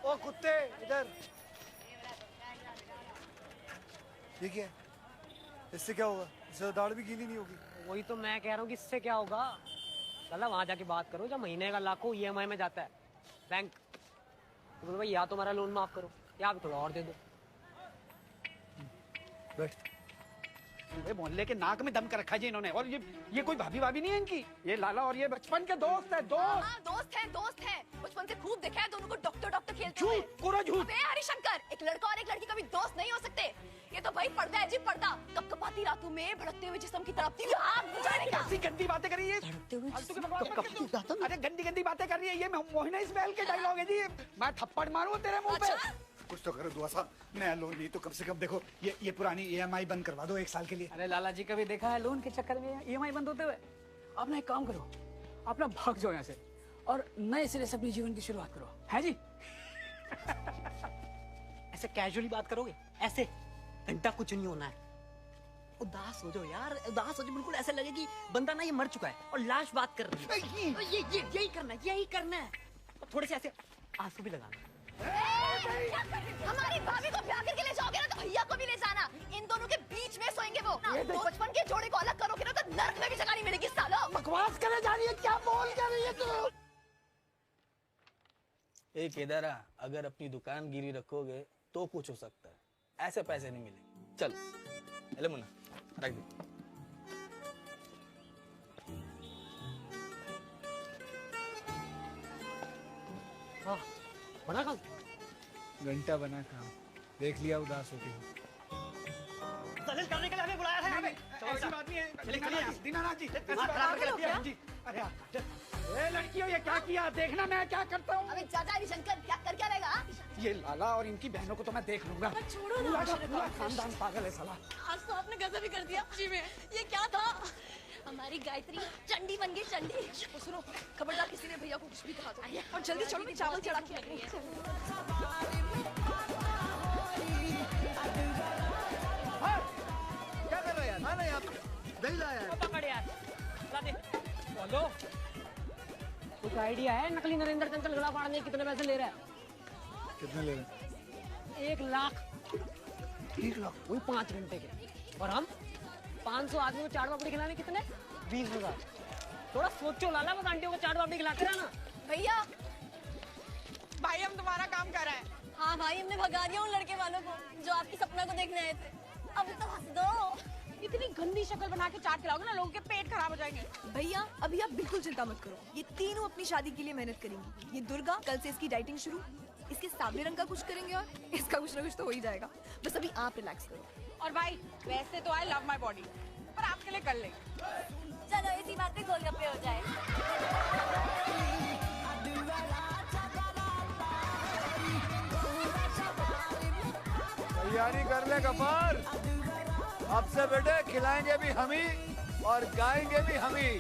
ओ कुत्ते इधर। ये क्या है? इससे क्या होगा? इससे दाढ़ भी गीली नहीं होगी। वही तो मैं कह रहा हूँ कि इससे क्या होगा। लाला वहां जाके बात करो, जब महीने का लाखों EMI में जाता है बैंक, तो बोलो भाई या तो हमारा लोन माफ करो या भी थोड़ा और दे दो। मोहल्ले के नाक में दम कर रखा जी इन्होंने। और ये कोई भाभी भाभी नहीं है इनकी, ये लाला और ये बचपन के दोस्त है। दोस्त है, बचपन से खूब देखा है दोनों को डॉक्टर खेलते हुए। झूठ। अबे हरिशंकर, एक लड़का और एक लड़की कभी दोस्त नहीं हो सकते। ये तो भाई पर्दा है जी, पर्दा। कपकपाती रातों में भड़कते हुए जिस्म की तड़पती हुई आग बुझाने का। कैसी गंदी बातें कर रही है। अरे गंदी बातें कर रही है ये। मोहिना इस्माइल के डायलॉग है जी। मैं थप्पड़ मारूं तेरे मुंह पे। कुछ तो करो दुआ साहब, नया लोन नहीं तो कम से कम देखो ये पुरानी EMI बंद करवा दो 1 साल के लिए। अरे लाला जी कभी देखा है लोन के चक्कर में EMI बंद होते हुए? आप ना एक काम करो, आप ना भाग जाओ यहाँ से और नए सिरे से अपने जीवन की शुरुआत करो, है जी? ऐसे कैजुअली बात करोगे, ऐसे घंटा कुछ नहीं होना है। उदास हो जाओ यार, उदास हो जाओ, बिल्कुल ऐसा लगे कि बंदा ना ये मर चुका है और लाश बात कर रही है। यही करना है। और थोड़े से ऐसे आंसू भी लगाना। हमारी भाभी को ब्याह करके ले जाओगे ना तो भैया को भी ले जाना। इन दोनों के बीच में सोएंगे वो। तो बचपन के जोड़े को अलग करोगे ना तो नर्क में भी जगह नहीं मिलेगी सालो। बकवास करे जा रही है, क्या बोल कर रही है तू? ए केदारा, अगर अपनी दुकान गिरी रखोगे तो कुछ हो सकता है, ऐसे पैसे नहीं मिलेंगे। चल ले मुन्ना, रख दे। हाँ, बना काम? घंटा बना काम, देख लिया उदास होके। दलील करने के लिए हमें बुलाया था यहाँ पे। ऐसी बात नहीं है दीनानाथ जी, ऐसी हाँ, बात खराब कर नहीं दिया। है जी। अरे ए लड़कियों, ये क्या किया? देखना मैं क्या करता हूँ। अबे चाचा हरिशंकर क्या कर क्या रहेगा? ये लाला और इनकी बहनों को तो मैं देख लूंगा। छोड़ो ना। पूरा का पूरा खानदान पागल है साला। आज तो आपने गजब ही कर दिया जी में। ये क्या था? हमारी गायत्री चंडी बन गई चंडी। सुनो, खबरदार किसी ने भैया को कुछ भी कहा तो। और जल्दी चलो, चावल चढ़ा के रखनी है। क्या कर रहे हैं यार? हाँ ना यार, दही लाया है। पकड़ यार, ला दे। बोलो, कुछ आइडिया है नकली नरेंद्र चंचल गला फाड़ने कितने पैसे ले रहा है? कितने ले रहे हैं? 1 लाख। 1 लाख? वही 5 घंटे के। और हम 500 आदमी को चाट पापड़ी खिलाने कितने? 20,000। थोड़ा सोचो लाला, बस आंटियों को चाट पापड़ी खिलाते रहना। भैया भाई हम तुम्हारा काम कर रहे हैं। हाँ भाई, हमने भगा दिया उन लड़के वालों को जो आपकी सपना को देखने आए थे। अब तो हंस दो। इतनी गंदी शक्ल बना के चाट खिलाओगे ना, लोगों के पेट खराब हो जाएंगे। भैया अभी आप बिल्कुल चिंता मत करो, ये तीनों अपनी शादी के लिए मेहनत करेंगी। ये दुर्गा, कल से इसकी डाइटिंग शुरू, इसके सामने रंग का कुछ करेंगे और इसका कुछ ना कुछ तो हो ही जाएगा। बस अभी आप रिलैक्स करो। और भाई वैसे तो आई लव माई बॉडी, पर आपके लिए कर ले। चलो इसी बात पे गोलगप्पे हो जाए। तैयारी कर ले गफार, अब से बेटे खिलाएंगे भी हम ही और गाएंगे भी हम ही।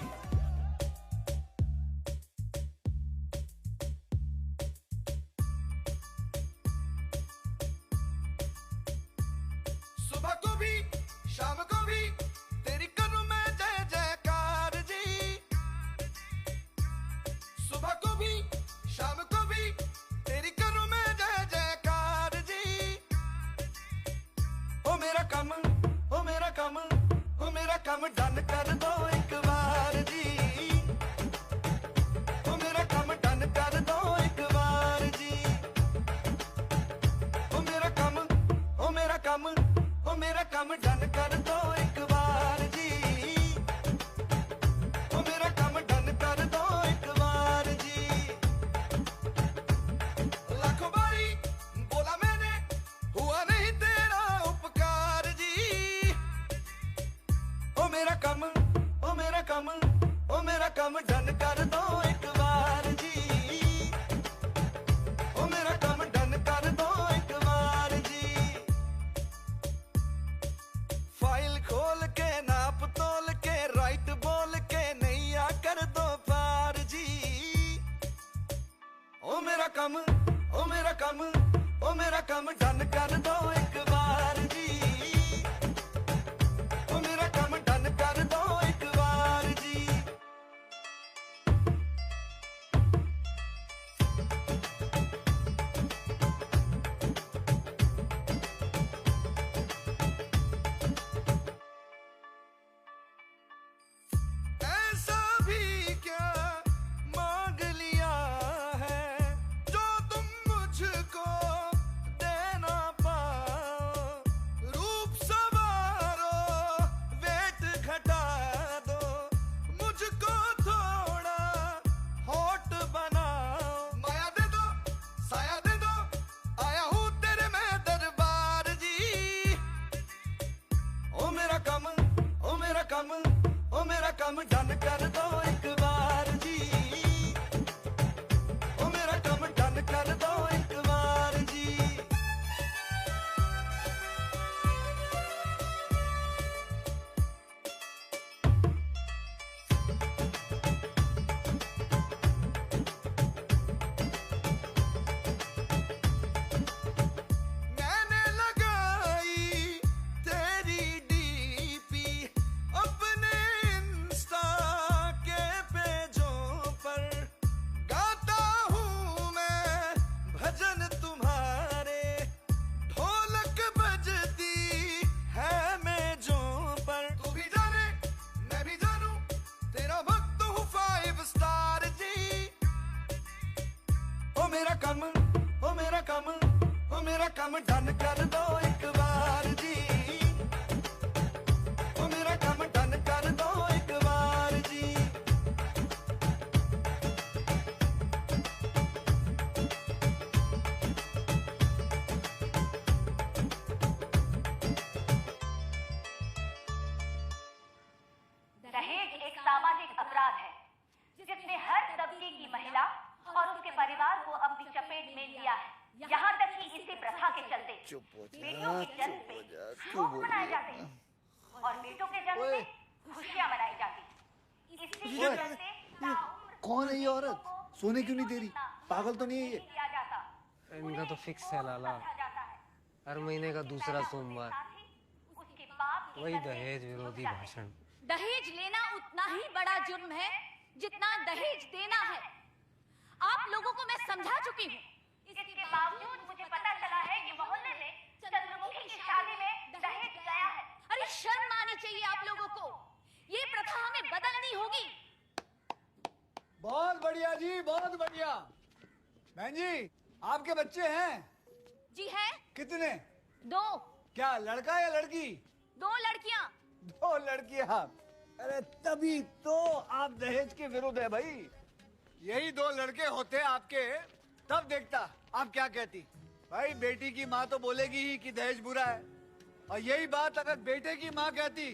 सुबह को भी शाम को भी तेरी करूं मैं जय जयकार जी। सुबह को भी शाम को भी तेरी करूं मैं जय जयकार जी। ओ मेरा काम, ओ मेरा काम, ओ मेरा काम डन कर दो एक बार जी। ओ मेरा काम डन कर दो एक बार जी। ओ मेरा काम, ओ मेरा काम, ओ मेरा काम डन कर दो एक बार जी। ओ मेरा काम डन कर दो एक बार जी। लाखों बारी बोला मैंने, हुआ नहीं तेरा उपकार जी। ओ मेरा काम, ओ मेरा काम, ओ मेरा काम डन कर दो एक बार जी। ओ मेरा काम डन कर दो एक बार जी। फाइल खोल के नाप तोल के राइट बोल के नैया कर दो पार जी। ओ मेरा काम, ओ मेरा काम, ओ मेरा काम डन कर दो एक बार जी। ओ मेरा काम डन कर दो एक बार जी। ऐसा भी क्या मांग लिया है जो तुम मुझको दे ना पाए। कम डन कर दो एक बार जी, ओ मेरा कम डन कर दो एक बार जी। दहेज एक सामाजिक अपराध है जिसने हर तबके की महिला और उसके परिवार को अपनी चपेट में लिया है। यहाँ तक कि इसी प्रथा के चलते बेटियों के जन्म पे शोक मनाए जाते हैं और बेटों के जन्म पे खुशियाँ मनाई जाती हैं। इसी के चलते कौन है ये औरत? सोने क्यों नहीं दे रही? पागल तो नहीं है ये? किया जाता। इनका तो फिक्स है लाला, हर महीने का दूसरा सोमवार वही दहेज विरोधी भाषण। दहेज लेना उतना ही बड़ा जुर्म है जितना दहेज देना है। आप लोगों को मैं समझा चुकी हूँ। इसके बावजूद मुझे पता चला है कि मोहल्ले में चंद्रमुखी की शादी में दहेज गया है। अरे शर्म आनी चाहिए आप लोगों को। ये प्रथा हमें बदलनी होगी। बहुत बढ़िया जी, बहुत बढ़िया। बहन जी, आपके बच्चे हैं? जी है। कितने? 2। क्या लड़का या लड़की? 2 लड़कियाँ। 2 लड़कियाँ। अरे तभी तो आप दहेज के विरुद्ध है भाई। यही 2 लड़के होते आपके, तब देखता आप क्या कहती। भाई बेटी की माँ तो बोलेगी ही कि दहेज बुरा है, और यही बात अगर बेटे की माँ कहती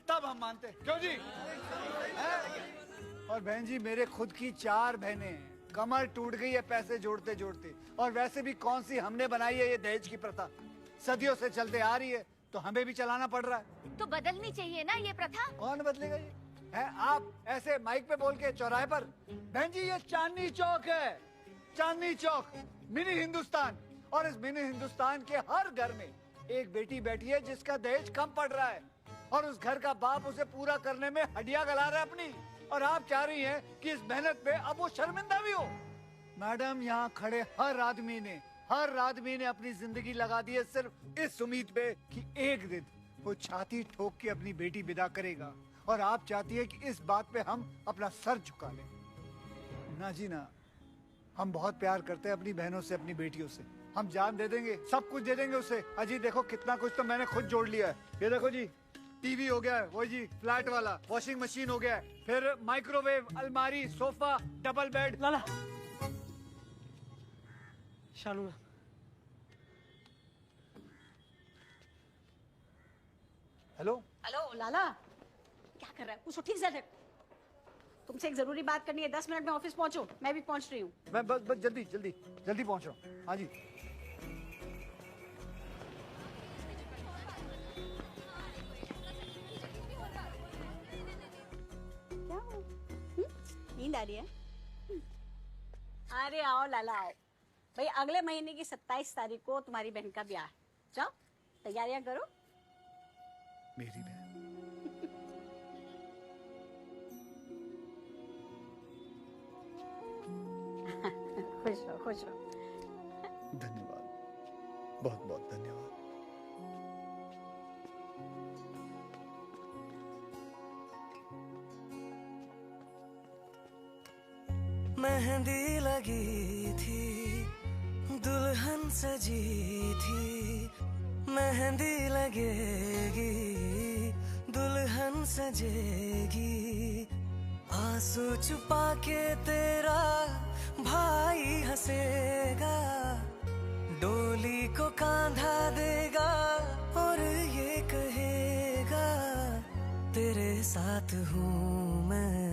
तब हम मानते। क्यों जी? है? और बहन जी, मेरे खुद की 4 बहनें हैं। कमर टूट गई है पैसे जोड़ते जोड़ते। और वैसे भी कौन सी हमने बनाई है ये दहेज की प्रथा? सदियों से चलते आ रही है, तो हमें भी चलाना पड़ रहा है। तो बदलनी चाहिए ना ये प्रथा। कौन बदलेगा ये? है आप ऐसे माइक पे बोल के चौराहे पर? बहन जी, ये चांदनी चौक है, चांदनी चौक, मिनी हिंदुस्तान। और इस मिनी हिंदुस्तान के हर घर में एक बेटी बैठी है जिसका दहेज कम पड़ रहा है, और उस घर का बाप उसे पूरा करने में हड्डियां गला रहा है अपनी। और आप चाह रही हैं कि इस मेहनत पे अब वो शर्मिंदा भी हो। मैडम, यहाँ खड़े हर आदमी ने अपनी जिंदगी लगा दी है सिर्फ इस उम्मीद पे कि एक दिन वो छाती ठोक के अपनी बेटी विदा करेगा। और आप चाहती है कि इस बात पे हम अपना सर झुका लें। ना जी ना, हम बहुत प्यार करते हैं अपनी बहनों से, अपनी बेटियों से। हम जान दे देंगे, सब कुछ दे देंगे उसे। अजी देखो, कितना कुछ तो मैंने खुद जोड़ लिया है। ये देखो जी, टीवी हो गया है, वो जी फ्लैट वाला, वॉशिंग मशीन हो गया है, फिर माइक्रोवेव, अलमारी, सोफा, डबल बेड। लाला, शानू, हेलो हेलो लाला, क्या कर रहा है? कुछ ठीक से देख। तुमसे एक जरूरी बात करनी है। 10 मिनट में ऑफिस पहुंचो। मैं भी पहुंच रही हूँ। मैं बस जल्दी पहुंच रहा हूँ। हाँ जी। क्या? नींद आ रही है? अरे आओ लाला, आओ भाई। अगले महीने की 27 तारीख को तुम्हारी बहन का ब्याह है। जाओ तैयारियां करो। मेरी बहन? खुश रहो, खुश रहो। धन्यवाद, बहुत बहुत धन्यवाद। मेहंदी लगी थी, दुल्हन सजी थी, मेहंदी लगेगी, दुल्हन सजेगी। आंसू छुपा के तेरा भाई हंसेगा, डोली को कांधा देगा और ये कहेगा, तेरे साथ हूँ मैं,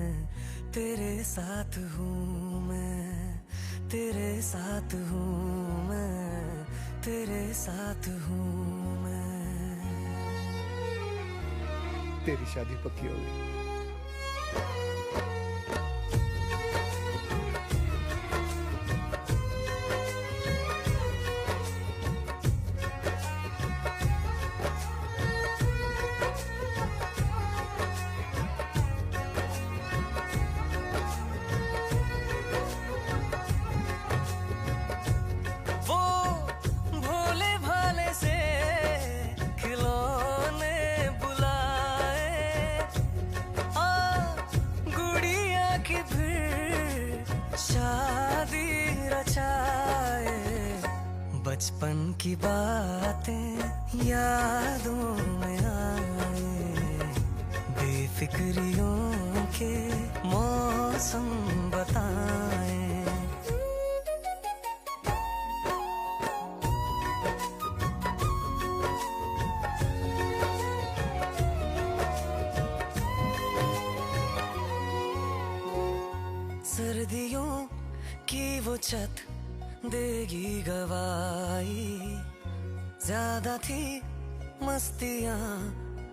तेरे साथ हूँ मैं, तेरे साथ हूँ मैं, तेरे साथ हूँ मैं। तेरी शादी पक्की हो गई। बचपन की बातें यादों में आए, बेफिक्रियों के मौसम बताए। सर्दियों की वो छत देगी गवाही, ज्यादा थी मस्तियाँ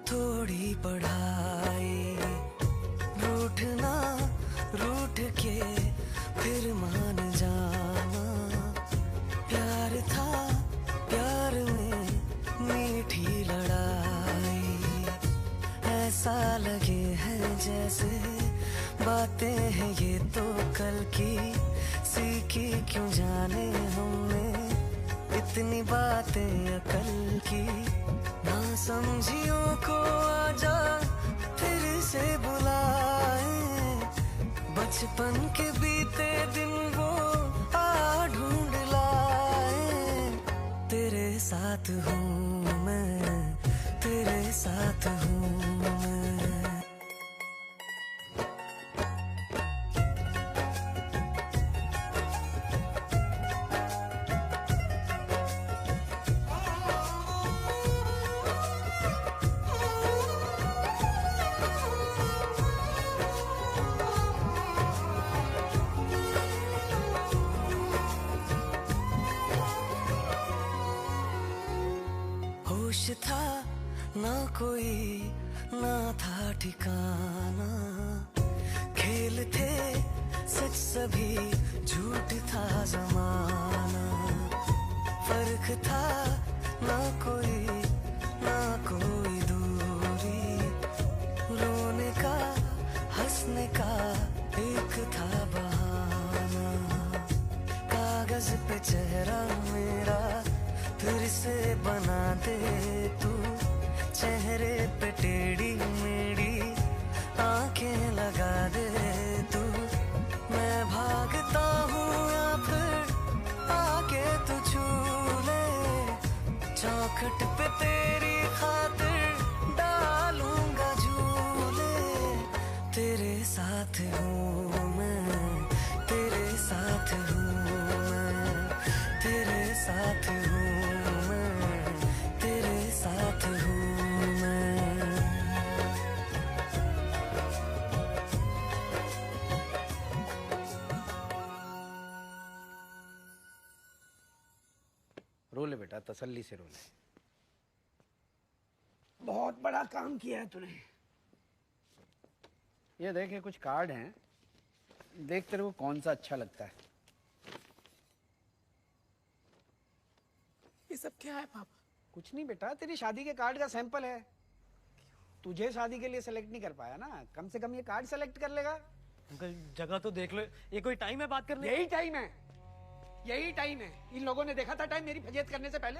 थोड़ी पढ़ाई। रूठना रूठ के फिर मान जाना, प्यार था प्यार में मीठी लड़ाई। ऐसा लगे है जैसे बातें हैं ये तो कल की, सीखी क्यों जाने हमने इतनी बातें अकल की। ना समझियों को आजा फिर से बुलाए, बचपन के बीते दिन वो आ ढूंढ लाए। तेरे साथ हूँ मैं, तेरे साथ हूँ मैं। होश था ना कोई ना था ठिकाना, खेल थे सच सभी झूठ था जमाना। फर्क था ना कोई दूरी, रोने का हंसने का एक था बहाना। कागज पे चेहरा मेरा फिर से बना दे तू, चेहरे पे टेढ़ी मेढ़ी आंखें लगा दे तू। मैं भागता हूँ या फिर आके तू छू ले, चौखट पे तेरी खातिर डालूंगा झूले। तेरे साथ हूँ मैं, तेरे साथ हूँ मैं, तेरे साथ हूँ मैं, तेरे साथ हूँ मैं। रो ले बेटा, तसल्ली से रो ले। बहुत बड़ा काम किया है तूने। ये देख, ये कुछ कार्ड हैं, देख तेरे को कौन सा अच्छा लगता है। ये सब क्या है पापा? कुछ नहीं बेटा, तेरी शादी के कार्ड का सैंपल है। तुझे शादी के लिए सेलेक्ट नहीं कर पाया ना, कम से कम ये कार्ड सेलेक्ट कर लेगा। अंकल जगह तो देख लो, ये कोई टाइम है बात करने? यही टाइम है, यही टाइम है। इन लोगों ने देखा था टाइम मेरी फजीयत करने से पहले,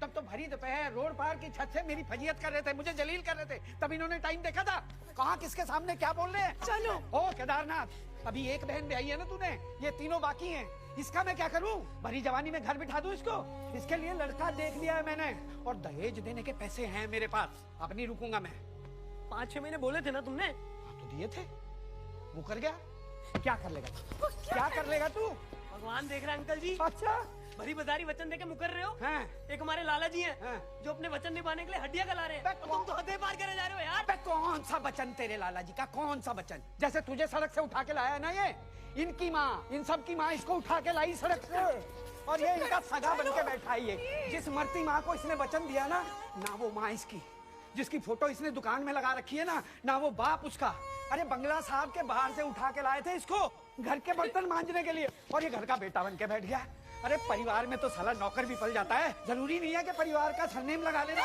तब तो भरी दोपहर रोड पार की छत से मेरी फजीयत कर रहे थे, मुझे जलील कर रहे थे। तब इन्होंने टाइम देखा था। कहाँ किसके सामने क्या बोल रहे हैं। चलो ओ केदारनाथ, अभी एक बहन ब्याही है ना तूने, ये तीनों बाकी हैं। इसका मैं क्या करूं? भरी जवानी में घर बिठा दूं इसको? इसके लिए लड़का देख लिया है मैंने, और दहेज देने के पैसे हैं मेरे पास। अब नहीं रुकूंगा मैं। 5-6 महीने बोले थे ना तुमने? हाँ तो दिए थे, वो कर गया। क्या कर लेगा तू? क्या कर लेगा तू? भगवान देख रहा है अंकल जी। अच्छा, भरी बदारी वचन देके मुकर रहे हो। हैं? एक हमारे लाला जी हैं, जो अपने वचन निभाने के लिए हड्डियां गला रहे हैं। तुम तो हदें पार करे जा रहे हो यार। कौन सा वचन तेरे लाला जी का? कौन सा वचन? जैसे तुझे सड़क से उठा के लाया ना ये, इनकी माँ, इन सब की माँ इसको उठा के लाई सड़क से, और ये इनका सगा बन के बैठा है। ये जिस मरती माँ को इसने वचन दिया ना वो माँ इसकी, जिसकी फोटो इसने दुकान में लगा रखी है ना वो बाप उसका। अरे बंगला साहब के बाहर से उठा के लाए थे इसको घर के बर्तन मांजने के लिए, और ये घर का बेटा बन के बैठ गया। अरे परिवार में तो साला नौकर भी पल जाता है, जरूरी नहीं है कि परिवार का सरनेम लगा लेना।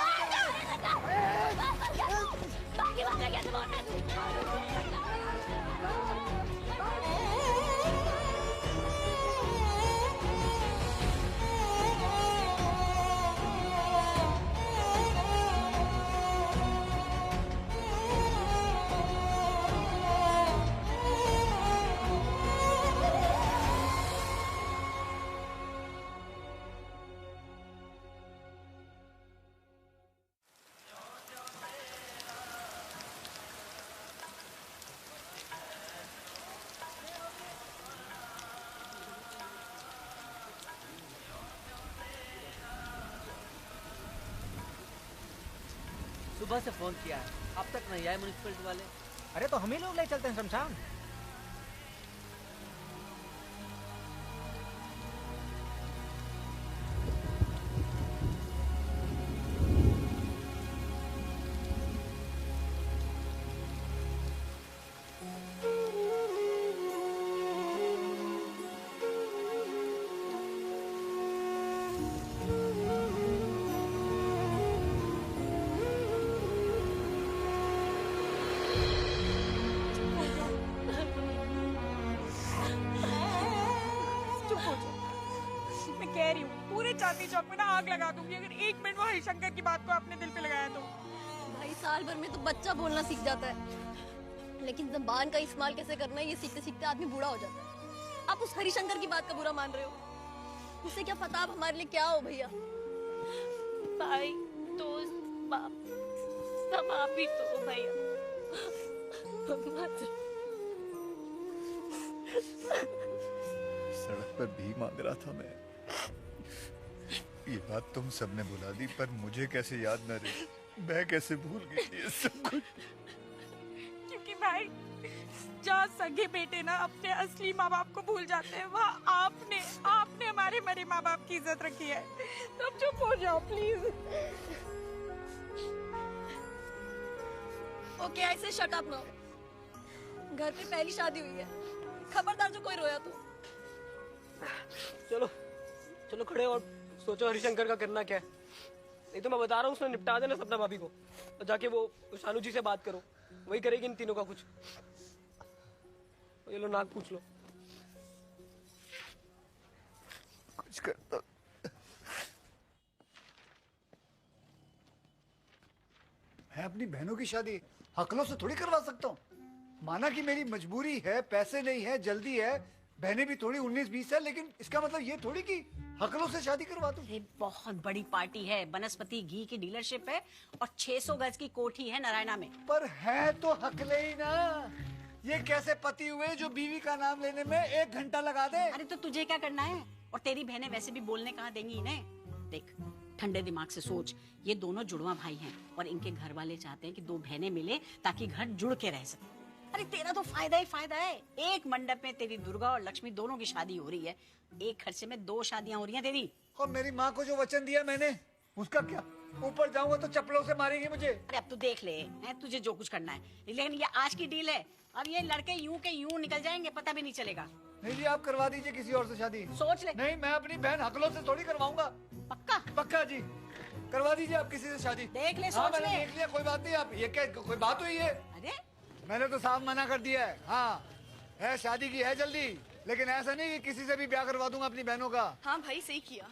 सुबह से फोन किया है, अब तक नहीं आए म्युनिसिपलिटी वाले। अरे तो हम ही लोग ले चलते हैं शमशान। चांदनी चौक में ना आग लगा दूंगी अगर एक मिनट वो हरिशंकर की बात को अपने दिल पे लगाया तो। भाई साल भर में तो बच्चा बोलना सीख जाता है, लेकिन जबान का इस्तेमाल कैसे करना है ये सीखते सीखते आदमी बूढ़ा हो जाता है। आप उस हरिशंकर की बात का बुरा मान रहे हो, उसे क्या पता आप हमारे लिए क्या हो भैया। भाई दोस्त बाप सब आप ही तो हो भैया। सड़क पर भीख मांग रहा था मैं, ये बात तुम सबने बुला दी, पर मुझे कैसे याद न रही, मैं कैसे भूल गई ये सब कुछ। क्योंकि भाई जहाँ सगे बेटे ना अपने असली माँ बाप को भूल जाते हैं, वहाँ आपने हमारे मरे माँ बाप की इज्जत रखी है। तो अब चुप हो जाओ प्लीज। ओके ऐसे शट अप ना, घर पे पहली शादी हुई है, खबरदार जो कोई रोया तो। चलो चलो खड़े और सोचो हरिशंकर का करना क्या है। नहीं तो मैं बता रहा हूँ उसने निपटा देना सपना भाभी को, और जाके वो शानू जी से बात करो, वही करेगी इन तीनों का कुछ। ये लो नाक पूछ लो। कुछ करता मैं अपनी बहनों की शादी हकलों से थोड़ी करवा सकता हूँ। माना कि मेरी मजबूरी है, पैसे नहीं है, जल्दी है, बहनें भी थोड़ी 19-20 है, लेकिन इसका मतलब ये थोड़ी कि हकलों से शादी करवा दूं। बहुत बड़ी पार्टी है, बनस्पति घी की डीलरशिप है और 600 गज की कोठी है नारायणा में। पर है तो हकले ही ना। ये कैसे पति हुए जो बीवी का नाम लेने में 1 घंटा लगा दे। अरे तो तुझे क्या करना है, और तेरी बहनें वैसे भी बोलने कहाँ देंगी इन्हें। देख ठंडे दिमाग से सोच, ये दोनों जुड़वा भाई हैं और इनके घर वाले चाहते हैं कि 2 बहनें मिले ताकि घर जुड़ के रह सके। अरे तेरा तो फायदा ही फायदा है, एक मंडप में तेरी दुर्गा और लक्ष्मी दोनों की शादी हो रही है, एक खर्चे में 2 शादियां हो रही हैं तेरी। और मेरी माँ को जो वचन दिया मैंने, उसका क्या? ऊपर जाऊंगा तो चप्पलों से मारेंगे मुझे। अरे अब तू देख ले है, तुझे जो कुछ करना है, लेकिन ये आज की डील है, अब ये लड़के यूं के यूं निकल जाएंगे, पता भी नहीं चलेगा। नहीं जी, आप करवा दीजिए किसी और से शादी। सोच ले। नहीं, मैं अपनी बहन हकलों से थोड़ी करवाऊंगा। पक्का? पक्का जी, करवा दीजिए आप किसी से शादी। देख ले, हाँ, सोच ले। देख लिया, कोई बात नहीं। आप ये क्या कोई बात हुई है? अरे मैंने तो साफ मना कर दिया है। हाँ है, शादी की है जल्दी, लेकिन ऐसा नहीं कि किसी से भी ब्याह करवा दूंगा अपनी बहनों का। हाँ भाई सही किया,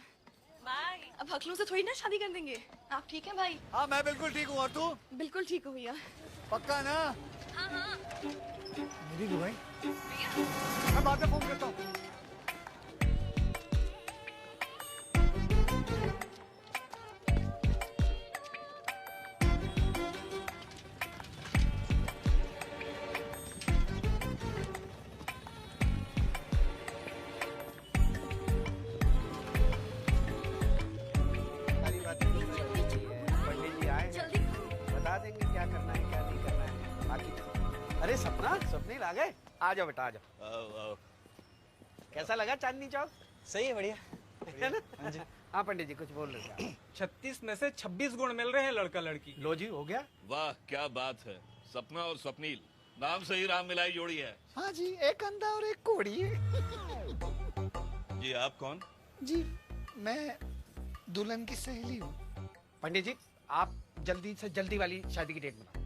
अब हकलों से थोड़ी ना शादी कर देंगे। आप ठीक है भाई? हाँ मैं बिल्कुल ठीक हूँ, और तू? बिल्कुल ठीक हूँ भैया। पक्का ना? हाँ हाँ। मेरी दुआएं। मैं बाद में फोन करता हूँ। अरे सपना, सपने ला गए। आ जाओ बेटा, आ जाओ। कैसा लगा चांदनी चौक? सही है, बढ़िया है ना? हाँ पंडित जी कुछ बोल रहे थे। 36 में से 26 गुण मिल रहे हैं लड़का लड़की। लो जी, हो गया। वाह क्या बात है, सपना और स्वप्नील नाम से ही राम मिलाई जोड़ी है। हाँ जी, एक अंधा और एक कोड़ी है। जी आप कौन? जी मैं दुल्हन की सहेली हूँ। पंडित जी आप जल्दी से जल्दी वाली शादी की डेट बनाओ।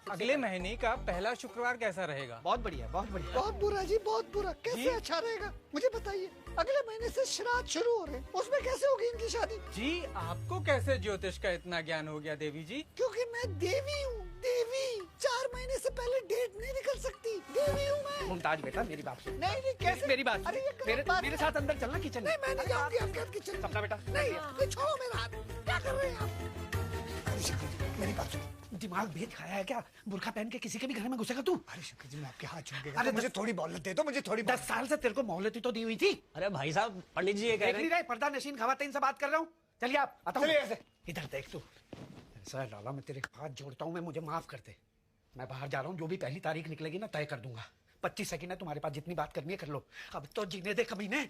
अगले महीने का पहला शुक्रवार कैसा रहेगा? बहुत बढ़िया, बहुत बढ़िया। बहुत बुरा जी, बहुत बुरा। कैसे अच्छा रहेगा मुझे बताइए। अगले महीने से श्राद्ध शुरू हो रहे हैं, उसमें कैसे होगी इनकी शादी? जी आपको कैसे ज्योतिष का इतना ज्ञान हो गया देवी जी? क्योंकि मैं देवी हूँ, देवी। 4 महीने से पहले डेट नहीं निकल सकती, देवी हूँ मैं। मुमताज बेटा मेरी बात सुन। नहीं कैसे? मेरी बात सुन। मेरे साथ अंदर चलना किचन में। नहीं मैं नहीं जाऊंगी आपके हाथ किचन। सपना बेटा नहीं, छोड़ो मेरा हाथ। क्या कर रहे हैं आप? मेरी बात सुन। दिमाग भेद खाया है क्या? बुर्खा पहन के किसी के भी घर में घुसेगा तू? अरे शंकर जी मैं आपके हाथ छू गया। अरे मुझे थोड़ी मोहलत दे दो, मुझे थोड़ी। 10 साल से तेरे को मोहलत तो दी हुई थी। अरे भाई साहब पंडित जी ये कह रहे हैं। पर्दा नशीन खवातीन से बात कर रहा हूँ। चलिए आप आता हूँ। इधर देख तू। ऐसा है लाला, मैं तेरे हाथ जोड़ता हूँ, मैं मुझे माफ कर दे। मैं बाहर जा रहा हूँ, जो भी पहली तारीख निकलेगी ना तय कर दूंगा। 25 सेकंड है तुम्हारे पास, जितनी बात करनी है कर लो। अब तो जीने दे कमीने।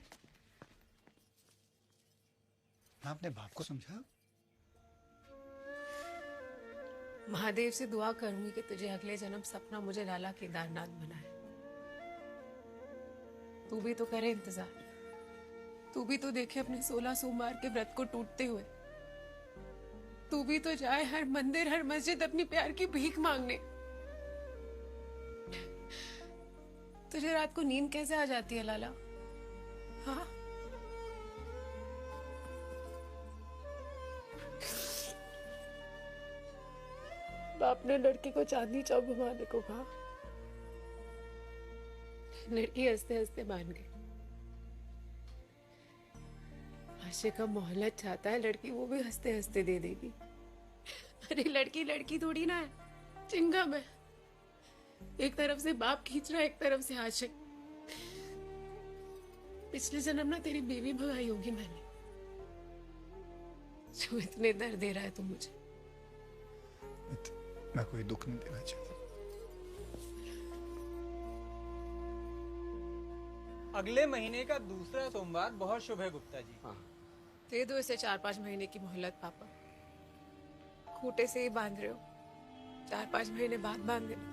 मैं अपने बाप को समझा। महादेव से दुआ करूंगी कि तुझे अगले जन्म सपना मुझे लाला केदारनाथ बनाए। तू भी तो करे इंतजार, तू भी तो देखे अपने 16 सोमवार के व्रत को टूटते हुए। तू भी तो जाए हर मंदिर हर मस्जिद अपनी प्यार की भीख मांगने। तुझे रात को नींद कैसे आ जाती है लाला? हाँ, बाप ने लड़की को चांदनी चौक घुमाने को कहा, लड़की हंसते हंसते मान गई। आशिक का मोहल्लत चाहता है लड़की, वो भी हंसते हंसते दे देगी। अरे लड़की लड़की थोड़ी ना है, चिंगम है। एक तरफ से बाप खींच रहा है, एक तरफ से आशिक। पिछले जन्म ना तेरी बीवी भगाई होगी मैंने, जो इतने दर्द दे रहा है तू मुझे। मैं कोई दुख नहीं देना चाहता। अगले महीने का दूसरा सोमवार बहुत शुभ है गुप्ता जी। दे दो इसे 4-5 महीने की मोहलत पापा। खूटे से ही बांध रहे हो, 4-5 महीने बाद बांध देना।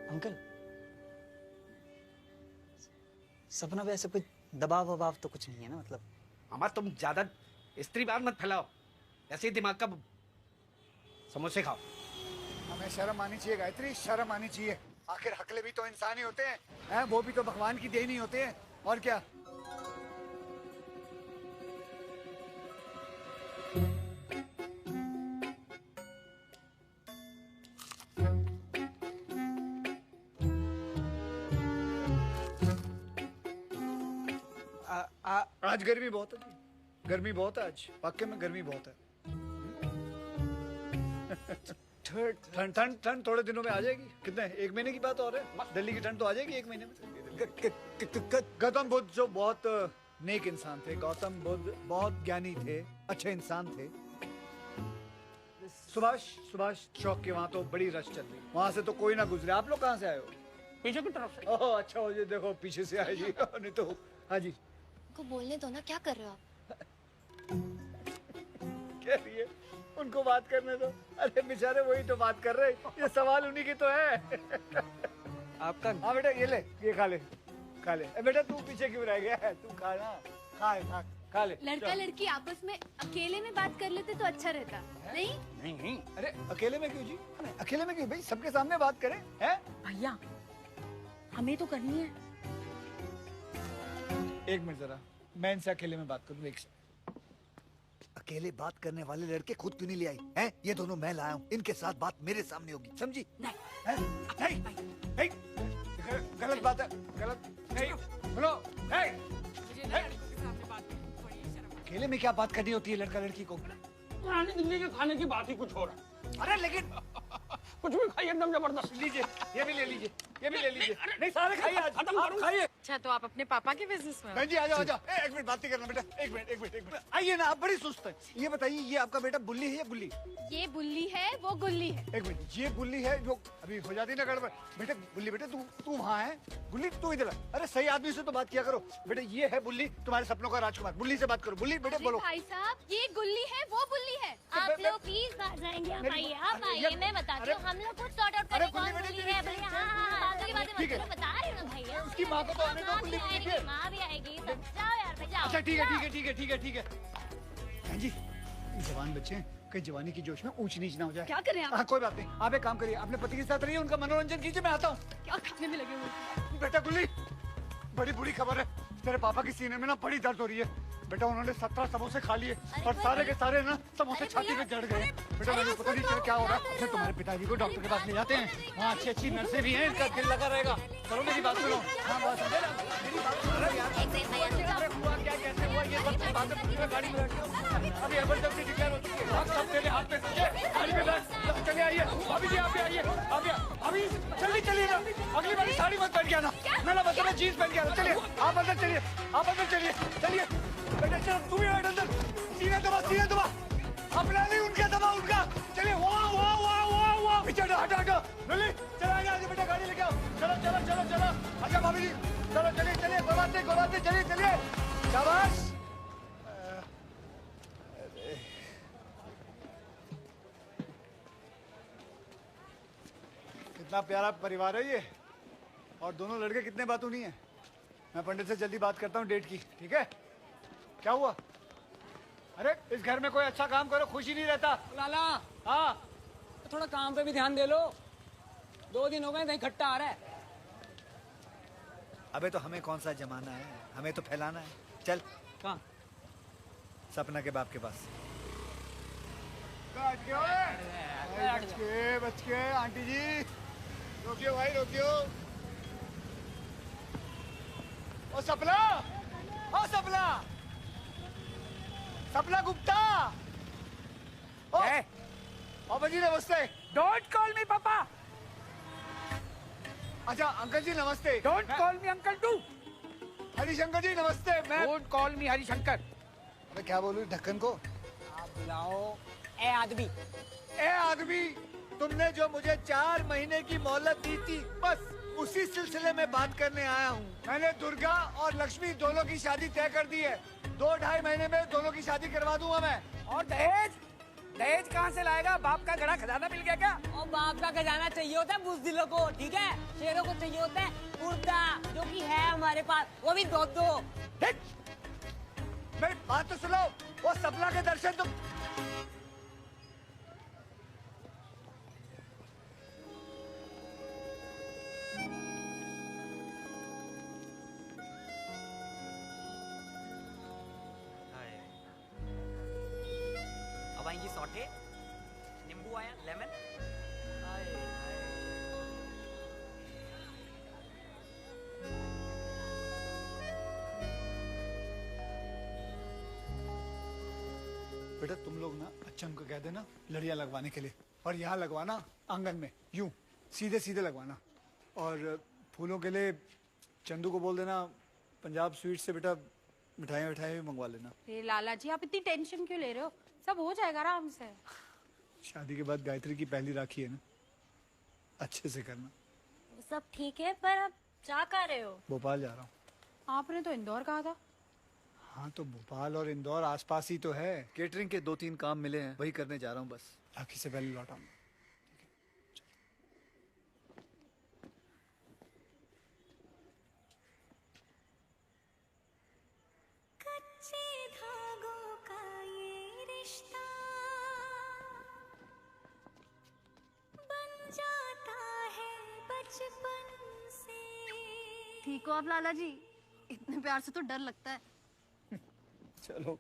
अंकल, सपना पे ऐसे कोई दबाव वबाव तो कुछ नहीं है ना? मतलब हमारा तुम ज्यादा स्त्रीवाद मत फैलाओ, ऐसे ही दिमाग का समोसे खाओ। हमें शर्म आनी चाहिए गायत्री, शर्म आनी चाहिए। आखिर हकले भी तो इंसान ही होते हैं, वो भी तो भगवान की देन ही होते हैं, और क्या। आज गर्मी बहुत है, गर्मी बहुत है आज, वाकई में गर्मी बहुत है। ठंड ठंड ठंड थोड़े दिनों में आ जाएगी। कितने, 1 महीने की बात और है। दिल्ली की ठंड तो आ जाएगी 1 महीने में। गौतम बुद्ध जो बहुत नेक इंसान थे, गौतम बुद्ध बहुत ज्ञानी थे, अच्छे इंसान थे। सुभाष चौक के वहाँ तो बड़ी रश चल रही, वहाँ से तो कोई ना गुजरे। आप लोग कहाँ से आए हो? पीछे की तरफ से। ओह अच्छा, हो जी, देखो पीछे से आए जी। नहीं तो हाँ जी, को बोलने दो ना, क्या कर रहे हो आप? कह रही है उनको बात करने दो। अरे बेचारे वही तो बात कर रहे, ये सवाल उन्हीं की तो है। आपका हाँ बेटा ये ले, ये खा ले, खा ले। बेटा तू पीछे क्यों रह गया है? तू खा ना, खा ले। लड़का लड़की आपस में अकेले में बात कर लेते तो अच्छा रहता। नहीं, अरे अकेले में क्यों जी? अकेले में क्यों भाई, सबके सामने बात करें। हैं भैया, हमें तो करनी है। एक मिनट जरा, मैं इनसे अकेले में बात करूँ। एक अकेले बात करने वाले लड़के खुद क्यों नहीं ले आई हैं? ये दोनों मैं लाया हूँ, इनके साथ बात मेरे सामने होगी, समझी? नहीं, गलत बात है, गलत नहीं। बोलो, अकेले में क्या बात करनी होती है लड़का लड़की को? पुरानी दिल्ली के खाने की बात ही कुछ हो रहा है। अरे लेकिन कुछ भी खाइए, एकदम जबरदस्त। लीजिए, ये भी ले लीजिए, ये भी ले लीजिए। नहीं सारे खाइए, आज आप खाइए। अच्छा, तो आप अपने पापा के बिजनेस में? बहन जी आ जाओ, आ जाओ। एक मिनट बात नहीं करना बेटा, एक मिनट। आइए ना, आप बड़ी सुस्त है। ये बताइए, ये आपका बेटा बुल्ली है या गुल्ली? ये बुल्ली है, वो गुल्ली है। एक मिनट, ये गुल्ली है जो अभी हो जाती ना गड़बड़। बेटे बुल्ली, बेटे तू वहाँ है, गुल्ली तू इधर। अरे सही आदमी से तो बात किया करो। बेटे ये है बुल्ली, तुम्हारे सपनों का राजकुमार। बुल्ली से बात करो। बुल्ली बेटे बोलो। भाई साहब, ये गुल्ली है, वो बुल्ली है। आप लोग प्लीज बाहर जाएंगे। आप आइए, आप आइए, मैं बताती हूँ। हम लोग खुद सॉर्ट आउट करेंगे कौन बुल्ली है भैया। हाँ, बाकी बातें मत करो, बता रही हूँ ना भैया। उसकी माँ को तो आने दो, बुल्ली आएगी, माँ भी आएगी। सब जाओ यार, जाओ। अच्छा ठीक है। बहन जी, जवान बच्चे हैं, कहीं जवानी की जोश में ऊंच नीच ना हो जाए। क्या करें आप? हाँ कोई बात नहीं, आप एक काम करिए, अपने पति के साथ रहिए, उनका मनोरंजन कीजिए, मैं आता हूँ। क्या खाने में लगे हुए? बेटा गुल्ली, बड़ी बुरी खबर है, तेरे पापा की सीने में ना बड़ी दर्द हो रही है। बेटा उन्होंने 17 समोसे खा लिए और सारे के सारे ना समोसे छाती में जड़ गए। बेटा मुझे पता नहीं क्या हो रहा है। तुम्हारे पिताजी को डॉक्टर के पास ले जाते हैं, वहाँ अच्छी नर्सें भी हैं, इनका दिल लगा रहेगा। चलो मेरी बात सुनो। हाँ बात समझे ना, मेरी बात सुनो यार। हुआ क्या, कैसे हुआ, ये सब बातें पूछिए। गाड़ी में बैठो, अभी इमरजेंसी डिक्लेयर हो चुकी है, सब तेरे हाथ में। गाड़ी में बैठ, चले आइए। भाभी जी आप भी आइए, अभी जल्दी चलिए ना, अगली बार साड़ी मत बैठ गया ना। मेरा मतलब मैं जीन्स पहन के आ रहा हूँ। चलिए आप अंदर चलिए, आप अंदर चलिए, चलिए बेटा चलो तुम ही बैठ अंदर। सीने दबा अपना नहीं उनका दबा उनका। चलिए वाह वाह वाह वाह वाह पीछे हटो लली चलो आगे बेटा गाड़ी लेके आओ। चलो अच्छा भाभी जी चलो चलिए कोई बात नहीं चलिए शाबाश। कितना प्यारा परिवार है ये, और दोनों लड़के कितने बातूनी हैं। मैं पंडित से जल्दी बात करता हूँ डेट की, ठीक है? क्या हुआ? अरे इस घर में कोई अच्छा काम करो, खुश ही नहीं रहता। लाला हाँ तो थोड़ा काम पे भी ध्यान दे लो, 2 दिन हो गए कहीं खट्टा आ रहा है। अबे तो हमें कौन सा जमाना है, हमें तो फैलाना है। चल कहाँ? सपना के बाप के पास। बच के आंटी जी रोकियो भाई रोकियो। ओ सपना गुप्ता। ओ जी नमस्ते। डोंट कॉल मी पापा। अच्छा अंकल जी नमस्ते। Don't call me uncle too. Harishankar ji नमस्ते। मैं डोंट कॉल मी हरिशंकर। मैं क्या बोलूं ढक्कन को? आप बुलाओ ए आदमी। तुमने जो मुझे 4 महीने की मोहलत दी थी, बस उसी सिलसिले में बात करने आया हूँ। मैंने दुर्गा और लक्ष्मी दोनों की शादी तय कर दी है। 2-2.5 महीने में दोनों की शादी करवा दूंगा मैं। और दहेज कहाँ से लाएगा? बाप का घड़ा खजाना मिल गया क्या? और बाप का खजाना चाहिए होता है बुज़दिलों को, ठीक है? शेरों को चाहिए होता है कुर्ता, जो कि है हमारे पास, वो भी 2-2। मेरी बात तो सुनो, वो सपना के दर्शन तुम अब आएंगी सौटे, नींबू आया, लेमन। बेटा तुम लोग ना अच्छम को कह देना लड़ियां लगवाने के लिए, और यहाँ लगवाना आंगन में, यूं सीधे लगवाना। और फूलों के लिए चंदू को बोल देना पंजाब स्वीट से बेटा मिठाई भी मंगवा लेना। लाला जी आप इतनी टेंशन क्यों ले रहे हो? सब हो जाएगा आराम से। शादी के बाद गायत्री की पहली राखी है ना, अच्छे से करना। सब ठीक है, पर अब जा कहाँ रहे हो? भोपाल जा रहा हूँ। आपने तो इंदौर कहा था। हाँ तो भोपाल और इंदौर आसपास ही तो है। केटरिंग के 2-3 काम मिले हैं, वही करने जा रहा हूँ बस। राखी से पहले लौटा हूँ। ठीक हो आप लाला जी? इतने प्यार से तो डर लगता है। चलो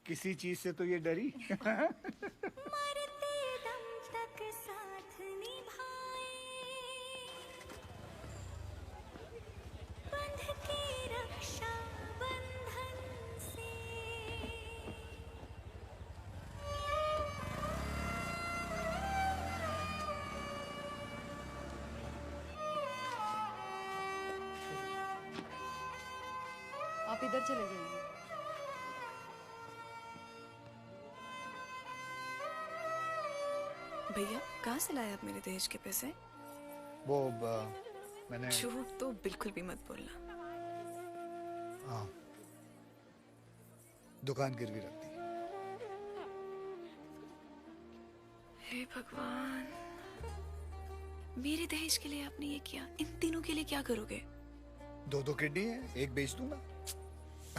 किसी चीज से तो ये डरी। मरते दम तक साथ निभाए, बंध के रक्षा बंधन से। आप इधर चले जाइए। भैया कहाँ से लाए आप मेरे दहेज के पैसे? वो मैंने झूठ तो बिल्कुल भी मत बोलना। हाँ दुकान गिरवी रख दी। हे भगवान, मेरे दहेज के लिए आपने ये किया, इन तीनों के लिए क्या करोगे? 2 किडनी है, एक बेच दूंगा।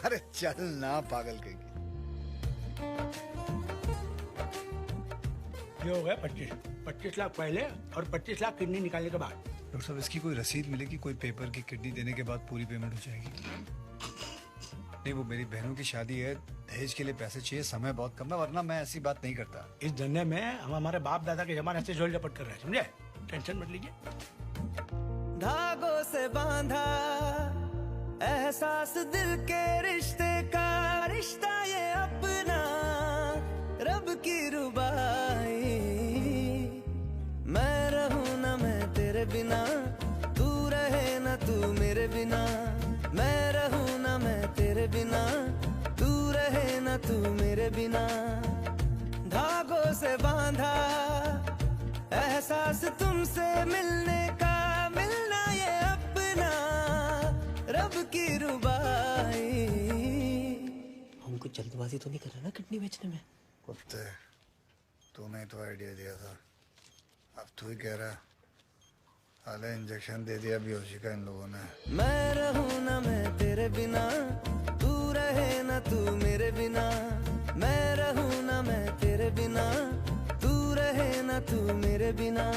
अरे चल ना पागल कहीं। ये हो गया 25 लाख पहले और 25 लाख किडनी निकालने के बाद। डॉक्टर साहब इसकी कोई रसीद मिलेगी, कोई पेपर की किडनी देने के बाद पूरी पेमेंट हो जाएगी? नहीं वो मेरी बहनों की शादी है, दहेज के लिए पैसे चाहिए, समय बहुत कम है, वरना मैं ऐसी बात नहीं करता। इस धंधे में हम हमारे बाप दादा के जमाने से झोल झपट कर रहे हैं, समझे? टेंशन मत लीजिए। धागों से बांधा एहसास दिल के रिश्ते का, रिश्ता ये अपना रब की रुबाई। मैं रहूं ना मैं तेरे बिना, तू रहे ना तू मेरे बिना। मैं रहूं ना मैं तेरे बिना, तू रहे ना तू मेरे बिना। धागों से बांधा एहसास तुमसे मिलने का, मिलना ये अपना रब की रुबाई। हम कुछ जल्दबाजी तो नहीं कर रहे ना किडनी बेचने में? कुत्ते, तूने तो आइडिया दिया था, अब तू ही कह रहा है। हाले इंजेक्शन दे दिया बेहोशी का इन लोगों ने। मैं रहूं ना मैं तेरे बिना, तू रहे ना तू मेरे बिना। मैं रहूं ना मैं तेरे बिना, तू रहे ना तू मेरे बिना।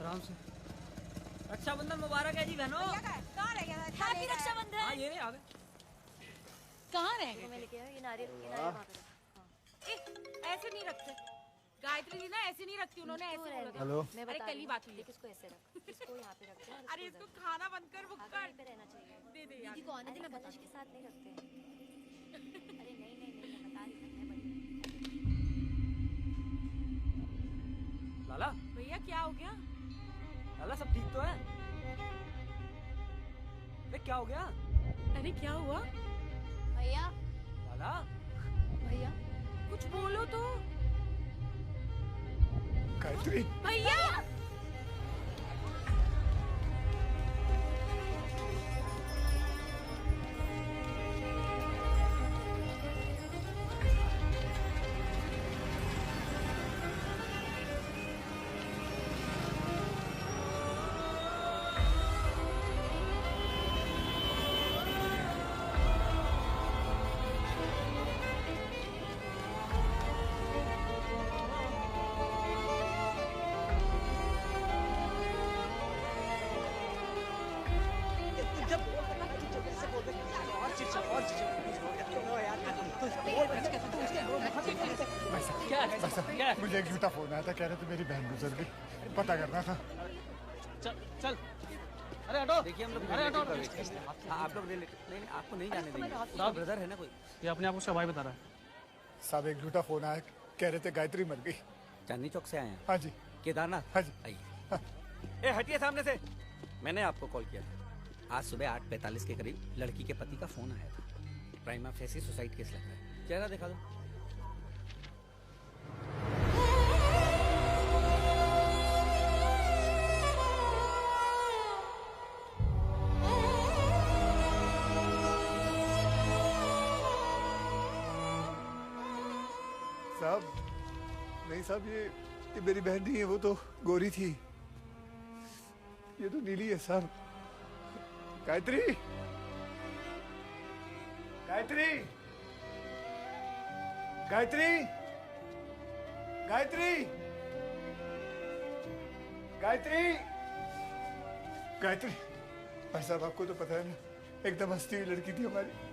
आराम से। रक्षाबंधन मुबारक है जी बहनों। कहाँ रह गया? हैप्पी रक्षाबंधन। हाँ ये आ गए। कहाँ रह गए? मैं लेके आया, ये नारियल वहाँ पे रखो। ऐसे नहीं रखते। गायत्री जी ना ऐसे नहीं रखती, उन्होंने ऐसे बोला था। हेलो। मैं अरे बता कल रही ही हूँ, बात हुई है। इसको ऐसे रख, इसको यहाँ पे रखते हैं। अरे इसको खाना बंद कर, वो कर। पे रहना चाहिए। दे दे यार। दीदी को आने देना, बताश के साथ नहीं रखते हैं। अरे नहीं नहीं नहीं, मैं बता रही हूँ, मैं बड़ी। लाला, भैया क्या हो गया? लाला सब ठीक तो है? अरे क्या हो गया? अरे क्या हुआ? भैया, लाला, भैया कुछ बोलो तो। गायत्री, भैया मुझे एक झूठा फोन आया था, कह रहे थे मेरी बहन गुजर गई, पता करना था। चल चल। अरे हटो। देखिए हम लोग अरे हटो। आप लोग नहीं आपको नहीं जाने देंगे। साहब ब्रदर है ना कोई? ये अपने आप उसका भाई बता रहा है। साहब एक झूठा फोन आया, कह रहे थे गायत्री मर गई। चांदनी चौक से आए हैं? हाँ जी। केदारनाथ? हाँ जी। आइए। ए हटिए सामने से। मैंने आपको कॉल किया था। आज सुबह 8:45 के करीब लड़की के पति का फोन आया था। प्राइमा फेसी सुसाइड केस लग रहा है। चेहरा दिखा दो। साहब नहीं साहब, ये मेरी बहन नहीं है, वो तो गोरी थी, ये तो नीली है साहब। गायत्री, गायत्री, गायत्री, गायत्री, गायत्री, गायत्री। भाई साहब आपको तो पता है ना, एकदम हंसती हुई लड़की थी हमारी।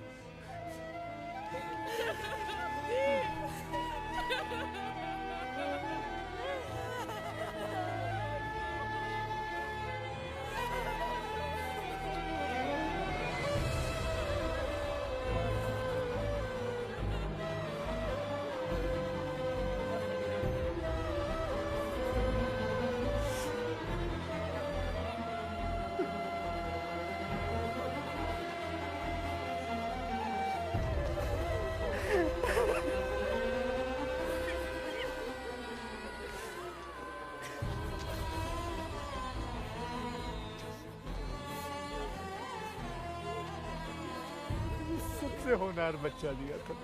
सबसे होनहार बच्चा दिया था,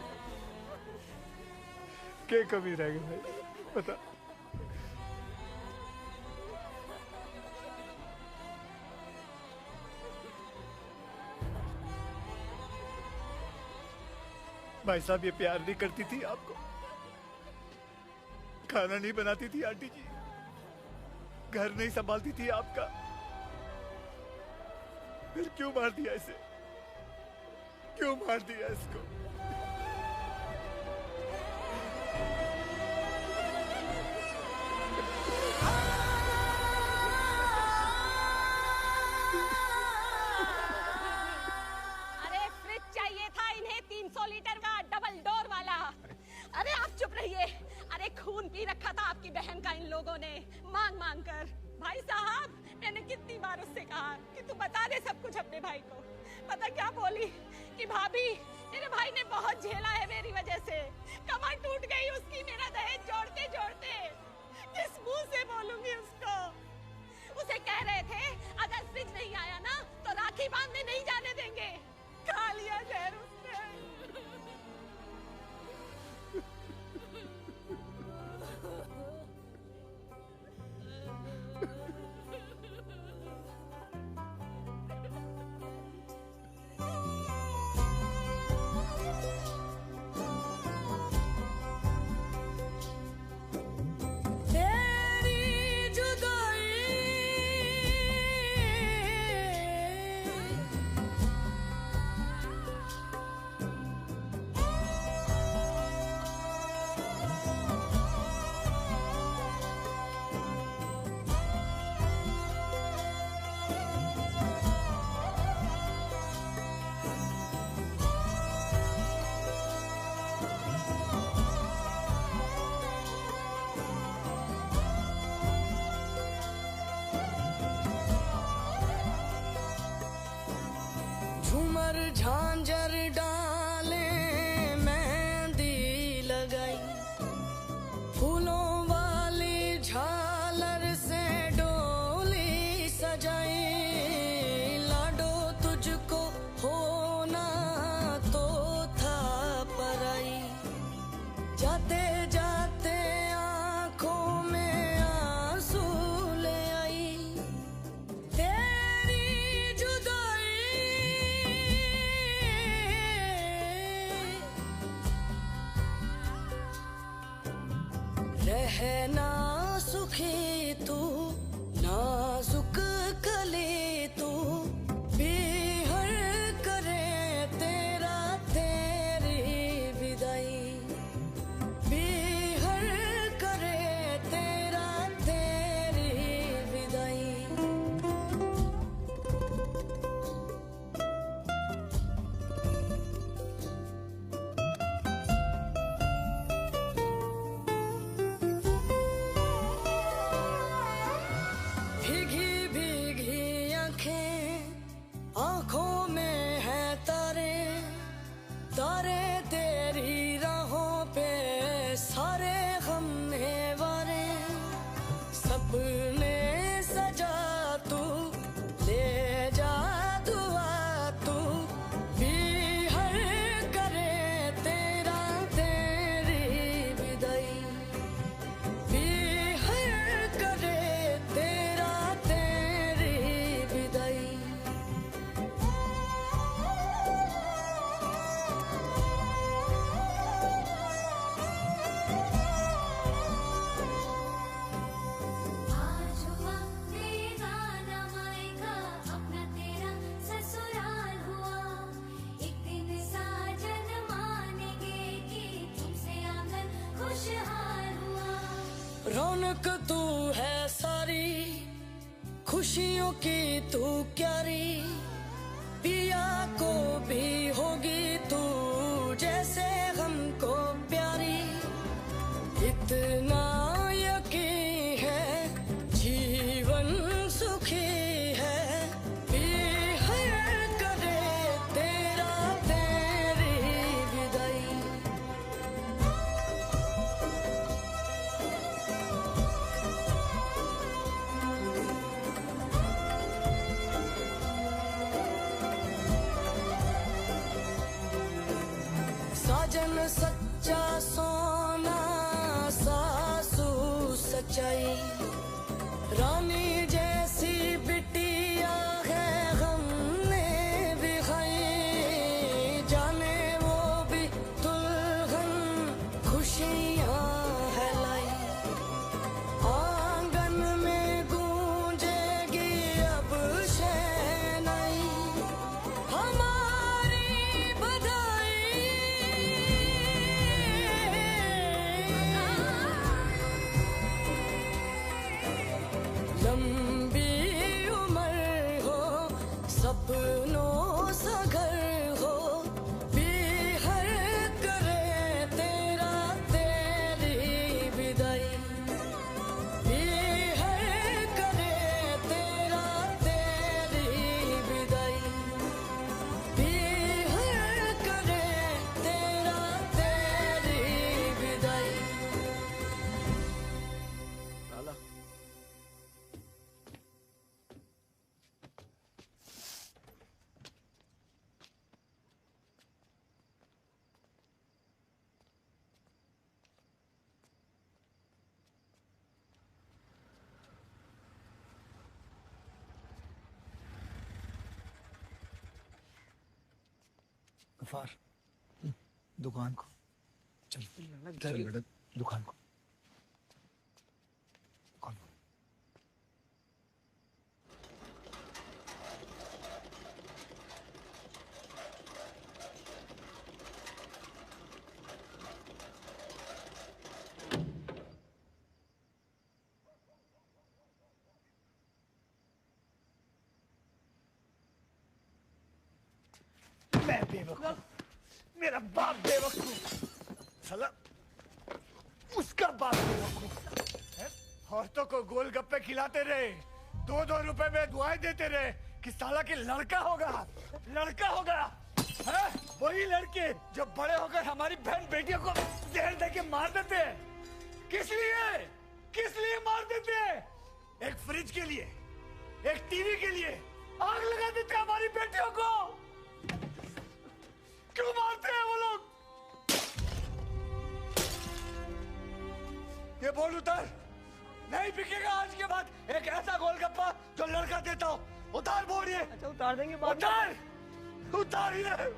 क्या कमी रह गई भाई बता। भाई साहब ये प्यार नहीं करती थी आपको, खाना नहीं बनाती थी आंटी जी, घर नहीं संभालती थी आपका, फिर क्यों मार दिया इसे? क्यों मार दिया इसको? अरे फ्रिज चाहिए था इन्हें 300 लीटर का डबल डोर वाला। अरे आप चुप रहिए। अरे खून पी रखा था आपकी बहन का इन लोगों ने मांग मांग कर। भाई साहब, मैंने कितनी बार उससे कहा कि तू बता दे सब कुछ अपने भाई को। पता क्या बोली कि भाभी मेरे भाई ने बहुत झेला है मेरी वजह से, कमर टूट गई उसकी मेरा दहेज जोड़ते जोड़ते। किस मुंह से बोलूंगी उसको? उसे कह रहे थे अगर फ्रिज नहीं आया ना तो राखी बांधने नहीं जाने देंगे। खा लिया जहर उसने। झूमर झांझर डाले मेहंदी लगाई, फूलों वाली झालर से डोली सजाई। लाडो तुझको होना तो था पराई, जाते जाते आंखों में आंसू ले आई। तेरी जुदाई रहना सुखी तू, नाजुक कली तू, बिहर करे तेरा तेरी विदाई, बिहर करे तेरा तेरी विदाई। भीगी भीगी आंखें, आंखों में है तारे, तारे तेरी राहों पे सारे गम ने वारे। सपने सजा तू, ले जा दुआ तू, बिहर करे तेरा तेरी विदाई, बिहर करे तेरा तेरी विदाई। आज हुआ बेगाना मायका, अपना तेरा ससुराल हुआ। एक दिन साजन मानेंगे कि तुमसे आंगन खुशहाल हुआ। रौनक तू है सारी, खुशियों की तू क्यारी, पिया को भी होगी तू जैसे हमको प्यारी। इतना यकीन है जीवन सुखी है, बिहर करे तेरा तेरी विदाई। साजन सच्चा सोना, सासू सच्चाई, रानी जैसी बिटिया है गम ने भी खाई। जाने वो भी दुल्हन खुशियाँ है लाई। गफार दुकान को चल चल बेटा दुकान को मैं बेवकूफ, मेरा बाप बेवकूफ, साला उसका बाप बेवकूफ है? औरतों को गोलगप्पे खिलाते रहे, 2-2 रुपए में दुआएं देते रहे कि साला के लड़का होगा, लड़का होगा है? वही लड़के जो बड़े होकर हमारी बहन बेटियों को जहर दे के मार देते हैं। किस लिए मार देते हैं? एक फ्रिज के लिए, एक टीवी के लिए आग लगा देते हैं हमारी बेटियों को। क्यों मारते हैं वो लोग? ये बोल उतार, नहीं बिकेगा आज के बाद एक ऐसा गोलगप्पा जो लड़का देता हो। उतार बोल ये। अच्छा उतार देंगे। उतार ही नहीं।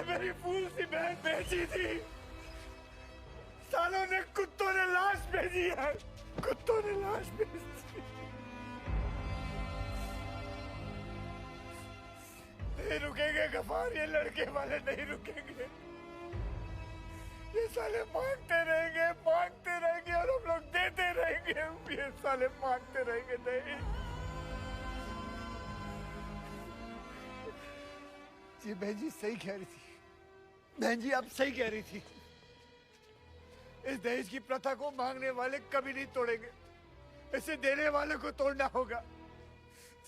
मेरी फूल सी बहन बेची थी, सालों ने कुत्तों ने लाश भेजी है, कुत्तों ने लाश भेजी। नहीं रुकेंगे गफार, ये लड़के वाले नहीं रुकेंगे। ये साले मांगते रहेंगे और हम लोग देते रहेंगे। ये साले मांगते रहेंगे। नहीं, ये बहन जी सही कह रही थी, बहन जी आप सही कह रही थी। इस दहेज की प्रथा को मांगने वाले कभी नहीं तोड़ेंगे, इसे देने वाले को तोड़ना होगा।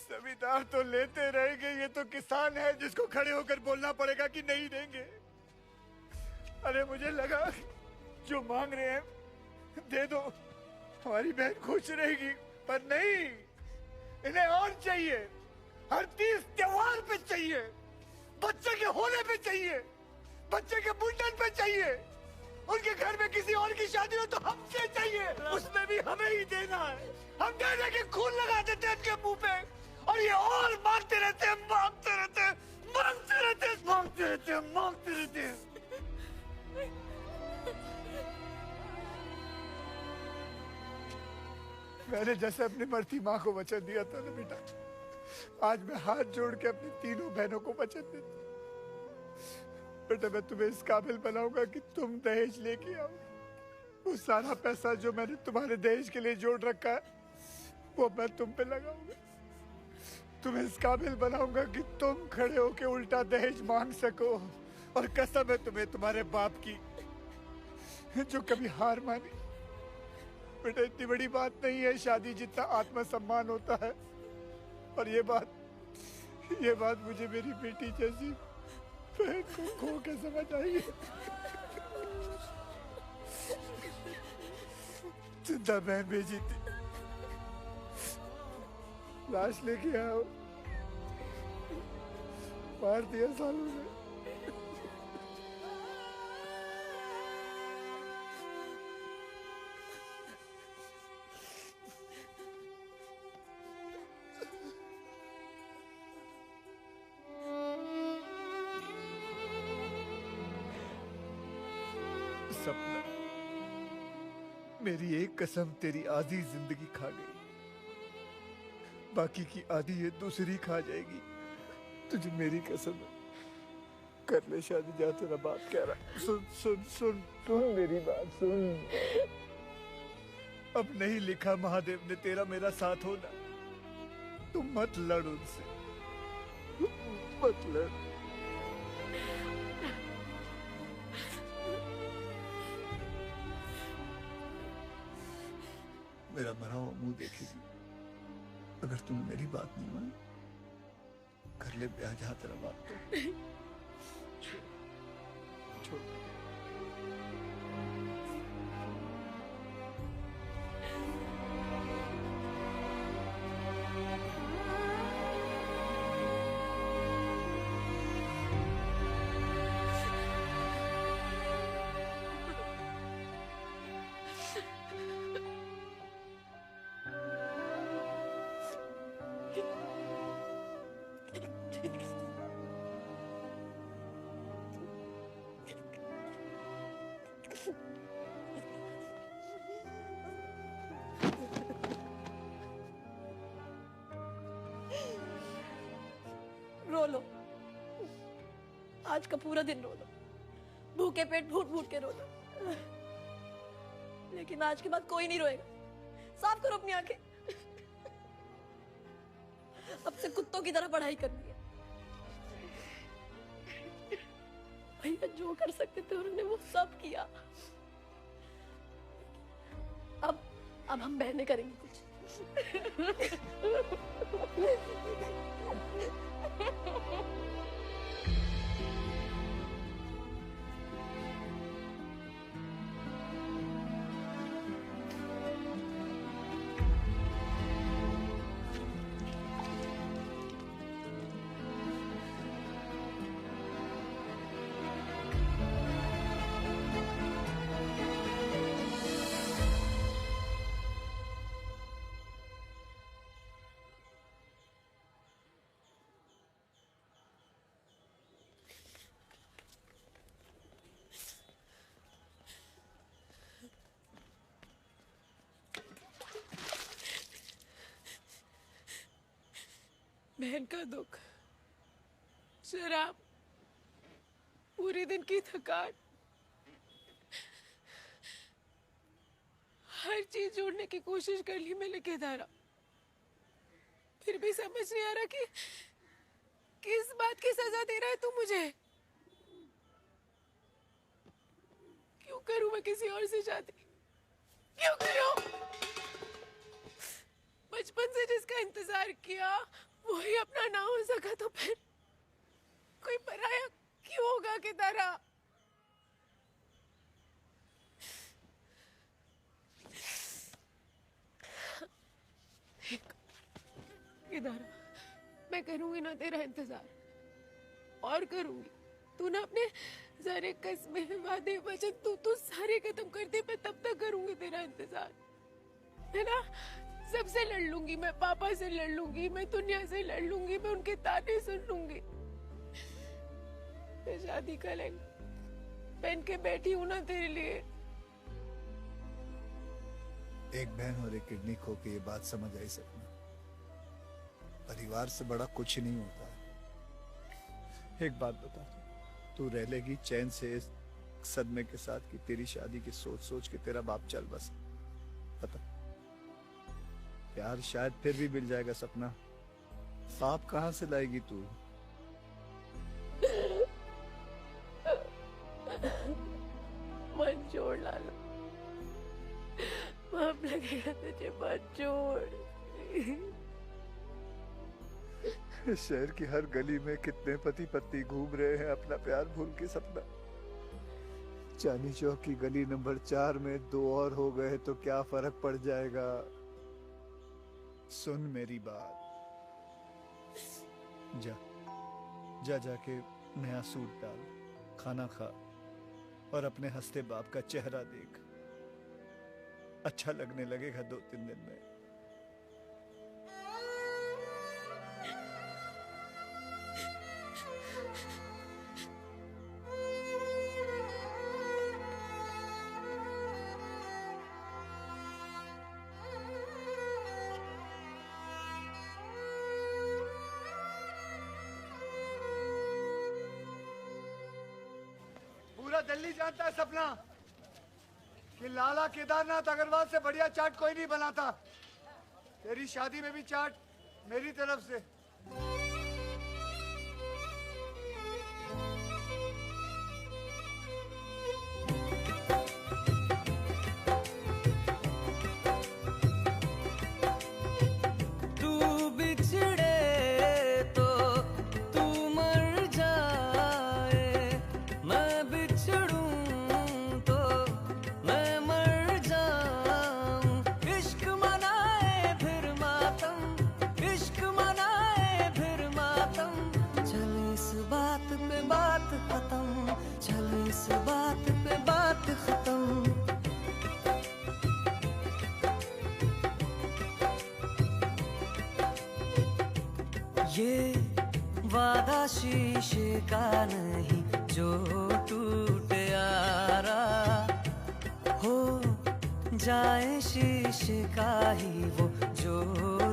जमींदार तो लेते रहेंगे, ये तो किसान है जिसको खड़े होकर बोलना पड़ेगा कि नहीं देंगे। अरे मुझे लगा जो मांग रहे हैं दे दो, हमारी बहन खुश रहेगी, पर नहीं, इन्हें और चाहिए। हर 30 त्योहार पे चाहिए, बच्चे के होने पे चाहिए, बच्चे के मुंडन पे चाहिए, उनके घर में किसी और की शादी हो तो हमसे चाहिए, उसमें भी हमें ही देना है। हम देने के खून लगा देते हैं इनके मुंह पे और ये और मांगते रहते हैं, मांगते रहते हैं, मांगते रहते हैं, मांगते रहते हैं, मांगते रहते हैं। मैंने जैसे अपनी मरती माँ को वचन दिया था ना बेटा, आज मैं हाथ जोड़ के अपनी तीनों बहनों को वचन देता हूं। बेटा मैं तुम्हें इस काबिल बनाऊंगा कि तुम दहेज लेके आओ। वो सारा पैसा जो मैंने तुम्हारे दहेज के लिए जोड़ रखा है वो मैं तुम पे लगाऊंगा। तुम्हें इस काबिल बनाऊंगा कि तुम खड़े होके उल्टा दहेज मांग सको। और कसम है तुम्हें तुम्हारे बाप की जो कभी हार मानी। बेटा इतनी बड़ी बात नहीं है शादी जितना आत्मसम्मान होता है। और ये बात मुझे मेरी बेटी जैसी बहन को खो के समझ आई। जिंदा बहन भेजी थी, लाश लेके आओ, मार दिया सालों ने। सपना, मेरी एक कसम तेरी आधी जिंदगी खा गई, बाकी की आधी ये दूसरी खा जाएगी। तुझे मेरी कसम है, कर ले शादी, जा तेरा बाप कह रहा। सुन सुन सुन सुन मेरी बात सुन। अब नहीं लिखा महादेव ने तेरा मेरा साथ होना। तुम मत लड़ उनसे, मत लड़। मेरा मरा हुआ मुंह देखेगी अगर तुम मेरी बात नहीं मानी। कर ले ब्याह जहां तेरा बाप तो छोड़। आज का पूरा दिन रो लो, भूखे पेट फूट फूट के रो लो, लेकिन आज के बाद कोई नहीं रोएगा। साफ करो अपनी आंखें। अब से कुत्तों की तरह पढ़ाई करनी है। भैया जो कर सकते थे उन्होंने वो सब किया। अब हम बहनें करेंगे कुछ। बहन का दुख, शराब, पूरे दिन की थकान, हर चीज जोड़ने की कोशिश कर ली मैंने केदारा, फिर भी समझ नहीं आ रहा कि किस बात की सजा दे रहा है तू मुझे। क्यों करूं मैं किसी और से शादी? क्यों करूं? बचपन से जिसका इंतजार किया वही अपना ना हो सका तो फिर कोई पराया क्यों होगा केदारा? केदारा, मैं करूंगी ना तेरा इंतजार, और करूंगी। तू ना अपने सारे कस्में, वादे, वचन तू सारे खत्म कर दे, मैं तब तक करूंगी तेरा इंतजार, है ना? सबसे लड़ लूंगी मैं, पापा से लड़ लूंगी मैं, दुनिया से लड़ लूंगी मैं, उनके ताने सुन लूंगी। मैं शादी करेंगे पहन के बैठी हूं ना तेरे लिए। एक बहन और एक किडनी खो के ये बात समझ आई सपना, परिवार से बड़ा कुछ नहीं होता है। एक बात बता, तू रह लेगी चैन से इस सदमे के साथ कि तेरी शादी की सोच सोच के तेरा बाप चल बस? पता प्यार शायद फिर भी मिल जाएगा सपना, बाप कहां से लाएगी तू? मन छोड़ लाला, पाप लगेगा तुझे, मन छोड़। शहर की हर गली में कितने पति पत्नी घूम रहे हैं अपना प्यार भूल के सपना। चांदनी चौक की गली नंबर 4 में 2 और हो गए तो क्या फर्क पड़ जाएगा? सुन मेरी बात, जा जाके नया सूट डाल, खाना खा और अपने हंसते बाप का चेहरा देख, अच्छा लगने लगेगा 2-3 दिन में। पूरा दिल्ली जानता है सपना कि लाला केदारनाथ अग्रवाल से बढ़िया चाट कोई नहीं बनाता। तेरी शादी में भी चाट मेरी तरफ से। तू बिछड़े तो तू मर जाए, मैं बिछड़ूं तो मैं मर जाऊं। इश्क मनाए फिर मातम, इश्क मनाए फिर मातम। चल इस बात पे बात खत्म, चल इस बात पे बात खत्म। ये वादा शीशे का नहीं जो टूट यारा, हो जाए शीशे का ही वो जो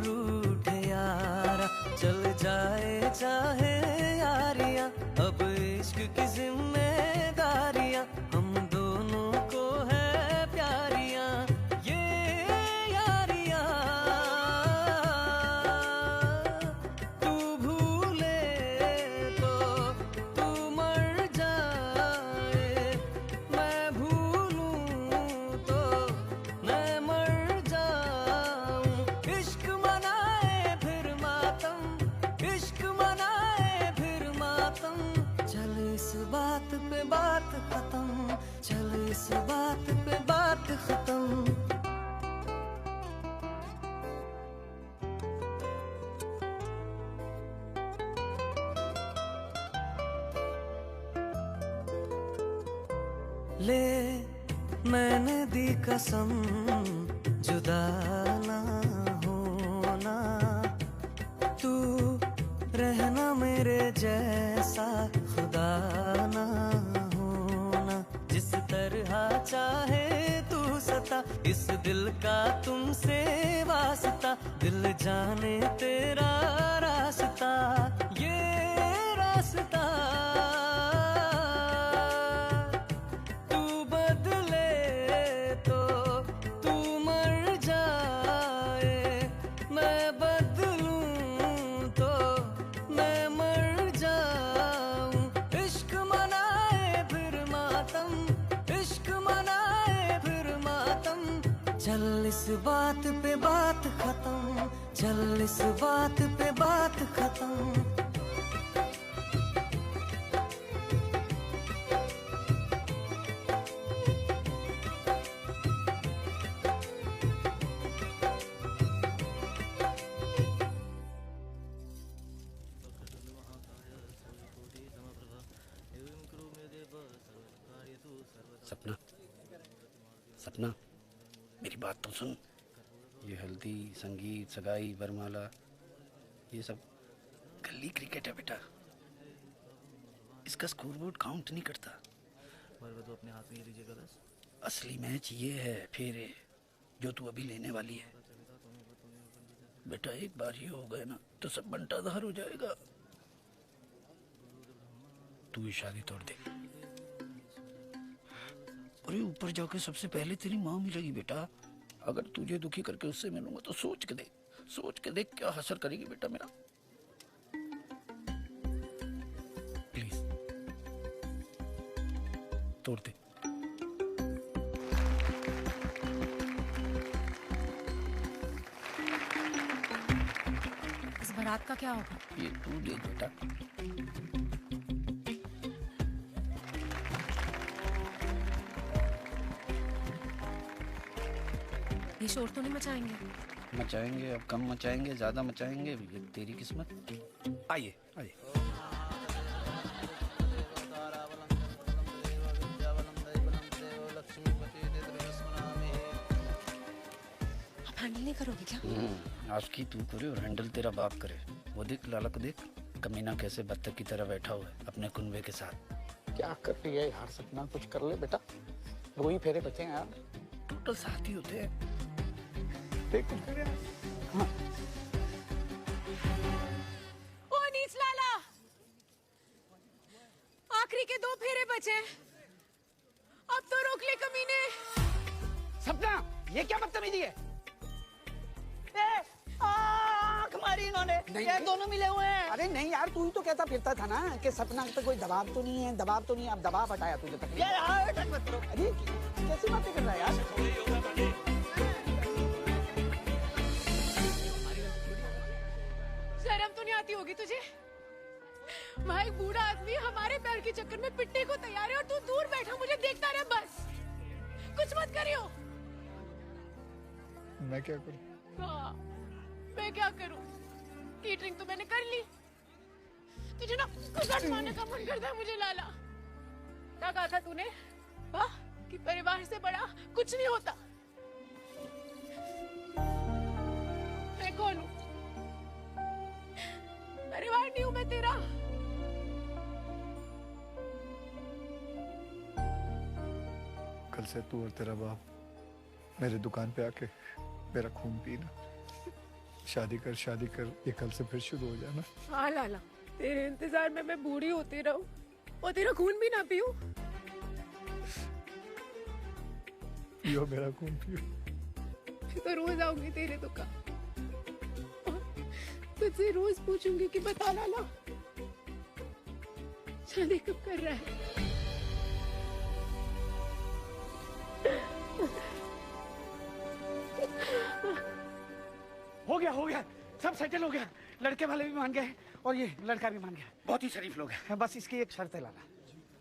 रूठ यारा। चल जाए चाहे यारियां अब इश्क की जिम्मेदारियां हम दोनों को है प्यारियां ये यारियां। तू भूले तो तू मर जाए, मैं भूलूं तो मैं मर जाऊं। इश्क मनाए फिर मातम, इश्क मनाए फिर मातम। चल इस बात पे बात खत्म, चल इस बात पे बात खत्म। ले मैंने दी कसम जुदा ना होना, तू रहना मेरे जैसा खुदा ना होना। जिस तरह चाहे तू सता, इस दिल का तुमसे वास्ता। दिल जाने तेरा रास्ता, ये रास्ता। तू बदले तो तू मर जाए, मैं बदलूं तो मैं मर जाऊं। इश्क मनाए फिर मातम, इश्क मनाए फिर मातम। चल इस बात पे बात खत्म, चल इस बात पे बात खत्म। सपना, सपना मेरी बात तो सुन। ये हल्दी, संगीत, सगाई, वरमाला, ये सब गली क्रिकेट है बेटा। इसका स्कोरबोर्ड काउंट नहीं करता। तो अपने हाथ में ये लीजिएगा बस। असली मैच ये है फेरे जो तू अभी लेने वाली है। बेटा एक बार ये हो गए ना तो सब बंटाधार हो जाएगा। तू ये शादी तोड़ दे। अरे ऊपर जाके सबसे पहले तेरी माँ मिलेगी बेटा। अगर तुझे दुखी करके उससे मिलूंगा तो सोच के देख क्या हसर करेगी बेटा मेरा। प्लीज तोड़ दे। इस बारात का क्या होगा? ये तू दे बेटा। ये शोर तो नहीं मचाएंगे? मचाएंगे, अब कम मचाएंगे, ज्यादा मचाएंगे, ये तेरी किस्मत। आइए आइए। आप हैंडल नहीं करोगे क्या? आशिकी तू करे और हैंडल तेरा बाप करे। वो देख लाला को देख, कमीना कैसे बत्तख की तरह बैठा हुआ है अपने कुनबे के साथ। क्या कर रही है यार सपना, कुछ कर ले बेटा। 2 ही फेरे बचे हैं यार। टोटल 7 ही होते हैं। देख कुछ कर यार। हाँ। ओ नीच लाला, आखिरी के 2 फेरे बचे, अब तो रोक ले कमीने। सपना ये क्या बदतमीजी है? आँख मारी इन्होंने। ये दोनों मिले हुए हैं। अरे नहीं यार, तू ही तो कहता फिरता था ना कि सपना पे कोई दबाव तो नहीं है, दबाव तो नहीं है। अब दबाव हटाया तुझे तक। यार अरे कैसी बातें कर रहा है यार। शर्म तो नहीं आती होगी तुझे? भाई बूढ़ा आदमी हमारे पैर के चक्कर में पिटने को तैयार है और तू दूर बैठा मुझे देखता रहे बस। कुछ मत करियो। मैं क्या करूं? हाँ, मैं क्या करूं? कीटरिंग तो मैंने कर ली। तुझे ना कुछ मारने का मन करता है मुझे लाला। क्या कहा था तूने? हाँ, कि परिवार से बड़ा कुछ नहीं होता। मैं कौन हूँ? परिवार नहीं हूँ मैं तेरा। कल से तू और तेरा बाप मेरे दुकान पे आके मेरा खून पीना। शादी कर, ये कल से फिर शुरू हो जाना। हाँ लाला, तेरे इंतजार में मैं बूढ़ी होती रहूं, और तेरा खून भी ना पीऊं? पियो मेरा खून पियो। तो रोज आऊंगी तेरे दुकान, तुझसे रोज पूछूंगी कि बता लाला शादी कब कर रहा है। हो गया, सब सेटल हो गया। लड़के वाले भी मान गए और ये लड़का भी मान गया। बहुत ही शरीफ लोग हैं। बस इसकी एक शर्त है लाला।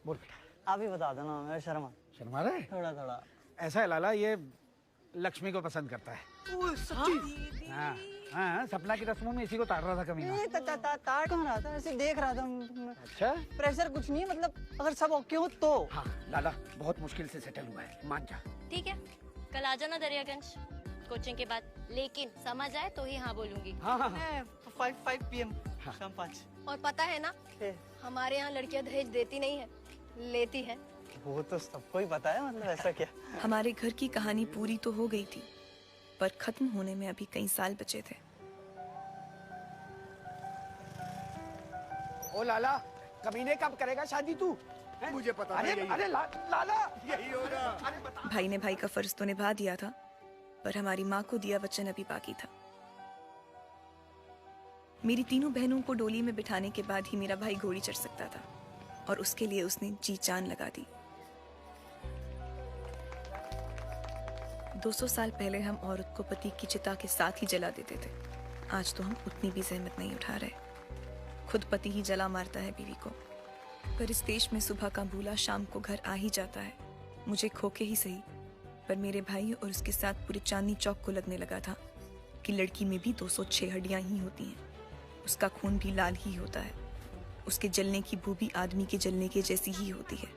बोल बेटा। आप ही बता देना, मेरा शर्मा रहा है? थोड़ा थोड़ा। ऐसा है लाला, ये लक्ष्मी को पसंद करता है। सच्ची? हाँ हाँ, सपना की रस्मों में इसी को ताड़ रहा था कमीना। ताड़ कौन रहा था, ऐसे देख रहा था। अच्छा, प्रेशर कुछ नहीं है, मतलब अगर सब ओके हो तो। हाँ लाला, बहुत मुश्किल से सेटल हुआ है, मान जा। ठीक है, कल आ जाना दरियागंज कोचिंग के बाद, लेकिन समझ आए तो ही हाँ बोलूंगी। हाँ हाँ 5 PM शाम 5। और पता है ना, हमारे यहाँ लड़कियाँ दहेज देती नहीं है, लेती है। वो तो सबको ही पता है, मतलब ऐसा क्या। हमारे घर की कहानी पूरी तो हो गई थी, पर खत्म होने में अभी कई साल बचे थे। ओ लाला, कमीने कब करेगा शादी तू? मुझे पता अरे है अरे लाला, यही होगा। अरे बता। भाई ने भाई का फर्ज तो निभा दिया था, पर हमारी माँ को दिया वचन अभी बाकी था। मेरी तीनों बहनों को डोली में बिठाने के बाद ही मेरा भाई घोड़ी चढ़ सकता था, और उसके लिए उसने जी जान लगा दी। 200 साल पहले हम औरत को पति की चिता के साथ ही जला देते थे। आज तो हम उतनी भी जहमत नहीं उठा रहे, खुद पति ही जला मारता है बीवी को। पर इस देश में सुबह का भूला शाम को घर आ ही जाता है। मुझे खोके ही सही, पर मेरे भाई और उसके साथ पूरे चांदनी चौक को लगने लगा था कि लड़की में भी 206 हड्डियां ही होती हैं। उसका खून भी लाल ही होता है, उसके जलने की बू भी आदमी के जलने के जैसी ही होती है।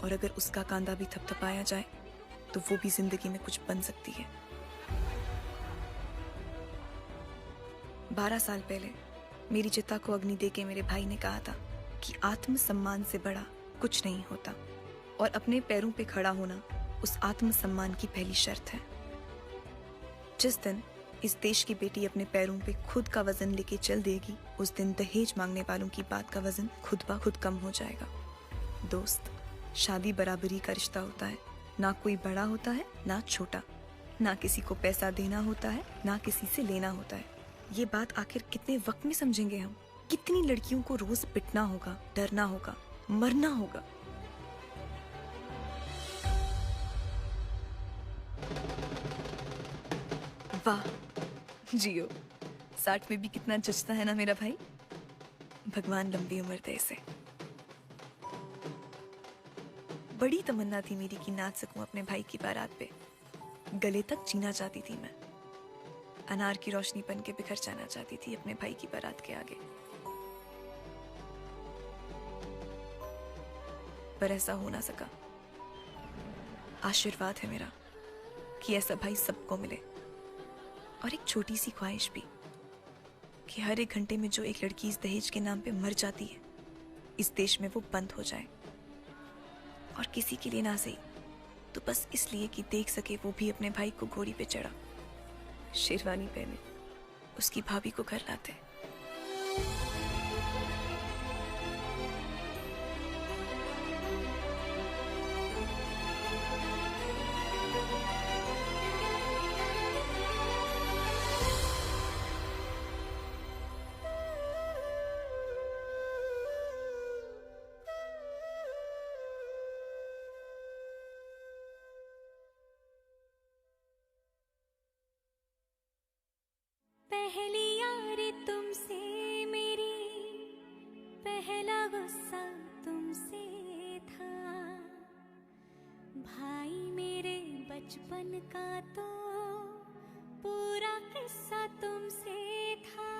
और अगर उसका कांधा भी थपथपाया जाए तो वो भी जिंदगी में कुछ बन सकती है। 12 साल पहले मेरी चिता को अग्नि देके मेरे भाई ने कहा था कि आत्मसम्मान से बड़ा कुछ नहीं होता, और अपने पैरों पे खड़ा होना उस आत्मसम्मान की पहली शर्त है। जिस दिन इस देश की बेटी अपने पैरों पे खुद का वजन लेके चल देगी, उस दिन दहेज मांगने वालों की बात का वजन खुद ब खुद कम हो जाएगा। दोस्त, शादी बराबरी का रिश्ता होता है, ना कोई बड़ा होता है ना छोटा, ना किसी को पैसा देना होता है ना किसी से लेना होता है। ये बात आखिर कितने वक्त में समझेंगे हम? कितनी लड़कियों को रोज पिटना होगा, डरना होगा, मरना होगा। वाह जियो, 60 में भी कितना जचता है ना मेरा भाई। भगवान लंबी उम्र दे इसे। बड़ी तमन्ना थी मेरी कि नाच सकूं अपने भाई की बारात पे। गले तक जीना चाहती थी मैं, अनार की रोशनी बन के बिखर जाना चाहती थी अपने भाई की बारात के आगे। पर ऐसा हो ना सका। आशीर्वाद है मेरा कि ऐसा भाई सबको मिले, और एक छोटी सी ख्वाहिश भी कि हर एक घंटे में जो एक लड़की इस दहेज के नाम पे मर जाती है, इस देश में वो बंद हो जाए। और किसी के लिए ना सही तो बस इसलिए कि देख सके वो भी अपने भाई को घोड़ी पे चढ़ा, शेरवानी पहने, उसकी भाभी को घर लाते। पहली यारी तुमसे मेरी, पहला गुस्सा तुमसे था। भाई मेरे बचपन का तो पूरा किस्सा तुमसे था।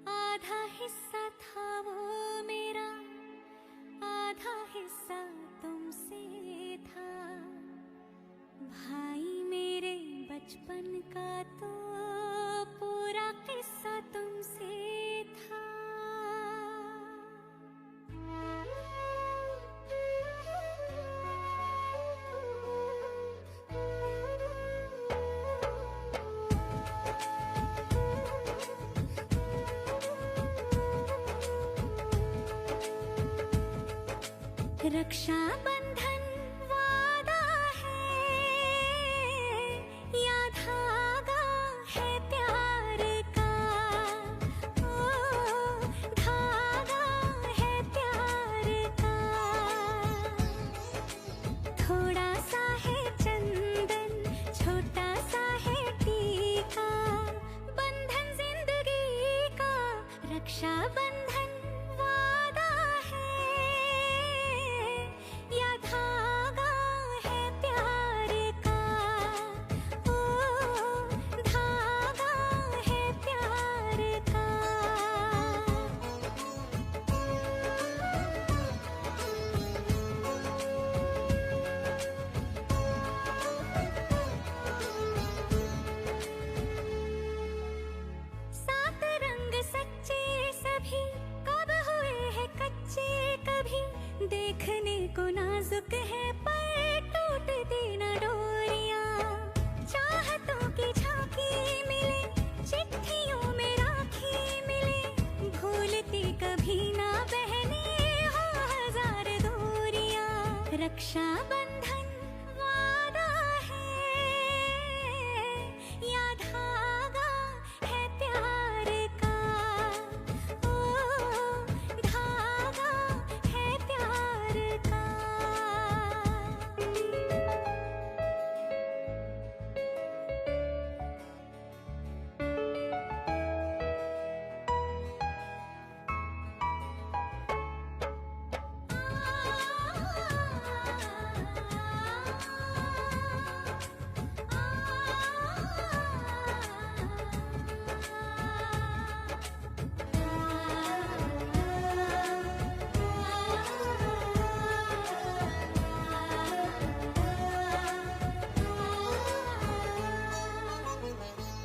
आधा हिस्सा था वो मेरा, आधा हिस्सा तुमसे था। भाई मेरे बचपन का तो पूरा किस्सा तुमसे था। रक्षा बंधन वादा है या धागा है प्यार का, ओ धागा है प्यार का। थोड़ा सा है चंदन, छोटा सा है टीका, बंधन जिंदगी का रक्षा बंधन वादा है या धागा है प्यार का, ओ धागा है प्यार का। सात रंग सच्चे सभी कब हुए हैं कच्चे कभी, देखने को नाजुक है पर टूटती न डोरियां। चाहतों की झांकी मिले, चिट्ठियों में राखी मिले, भूलती कभी ना बहने हो हजार दूरियां। रक्षा बंधन वादा है या धागा है प्यार का, ओ धागा है प्यार का।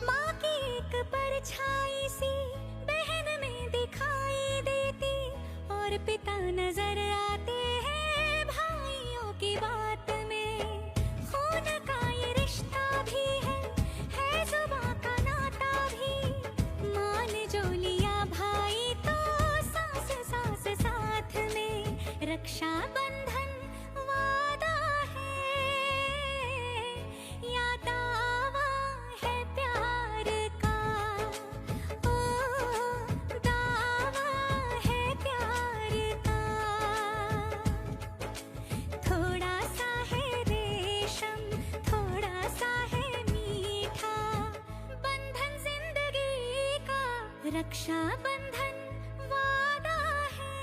माँ की एक परछाई सी बहन में दिखाई देती, और पिता नजर आते हैं भाइयों की बात में। खून का ये रिश्ता भी है जुबां का नाता भी, मान जो लिया भाई तो सास सास साथ में। रक्षा बंधन वादा है या दावा है प्यार का, ओ दावा है प्यार का। थोड़ा सा है रेशम, थोड़ा सा है मीठा, बंधन जिंदगी का रक्षा बंधन वादा है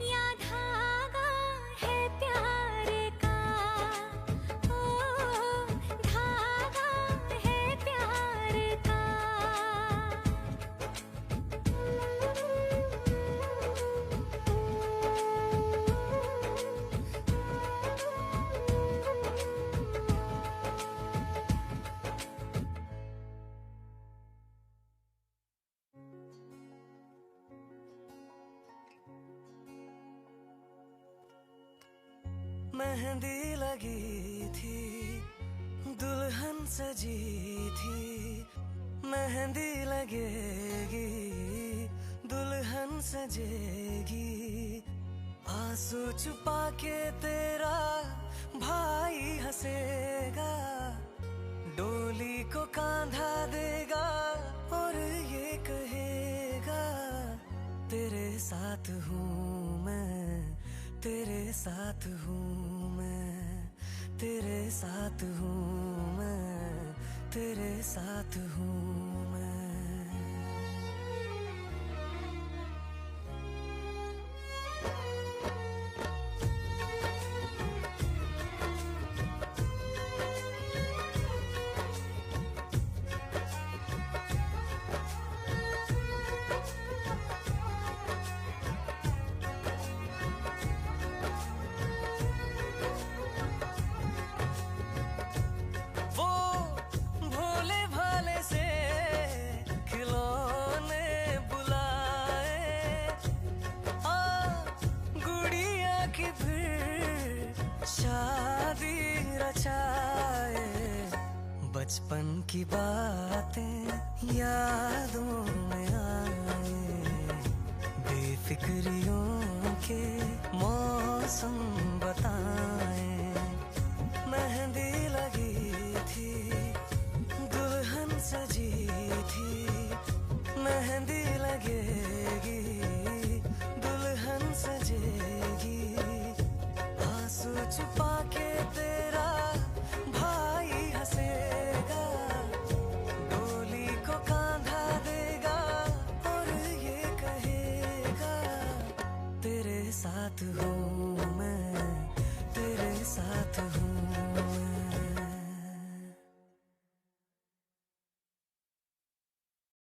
या धागा है प्यार का, ओ धागा है प्यार का। मेहंदी लगी थी, दुल्हन सजी थी, मेहंदी लगेगी, दुल्हन सजेगी। आंसू छुपा के तेरा भाई हंसेगा, डोली को कांधा देगा और ये कहेगा, तेरे साथ हूँ मैं, तेरे साथ हूँ मैं, तेरे साथ हूँ मैं, तेरे साथ हूँ मैं। वो भोले भाले से खिलौने बुलाए, आ गुड़िया की फिर शादी रचाए। बचपन की बातें यादों में आए, बेफिक्रियों के मौसम बताए, मेहंदी लगी थी, दुल्हन सजी थी, मेहंदी लगेगी, दुल्हन सजेगी, आंसू छुपा के तेरा भाई हंसेगा, डोली को कांधा देगा और ये कहेगा तेरे साथ हूँ मैं, तेरे साथ हूँ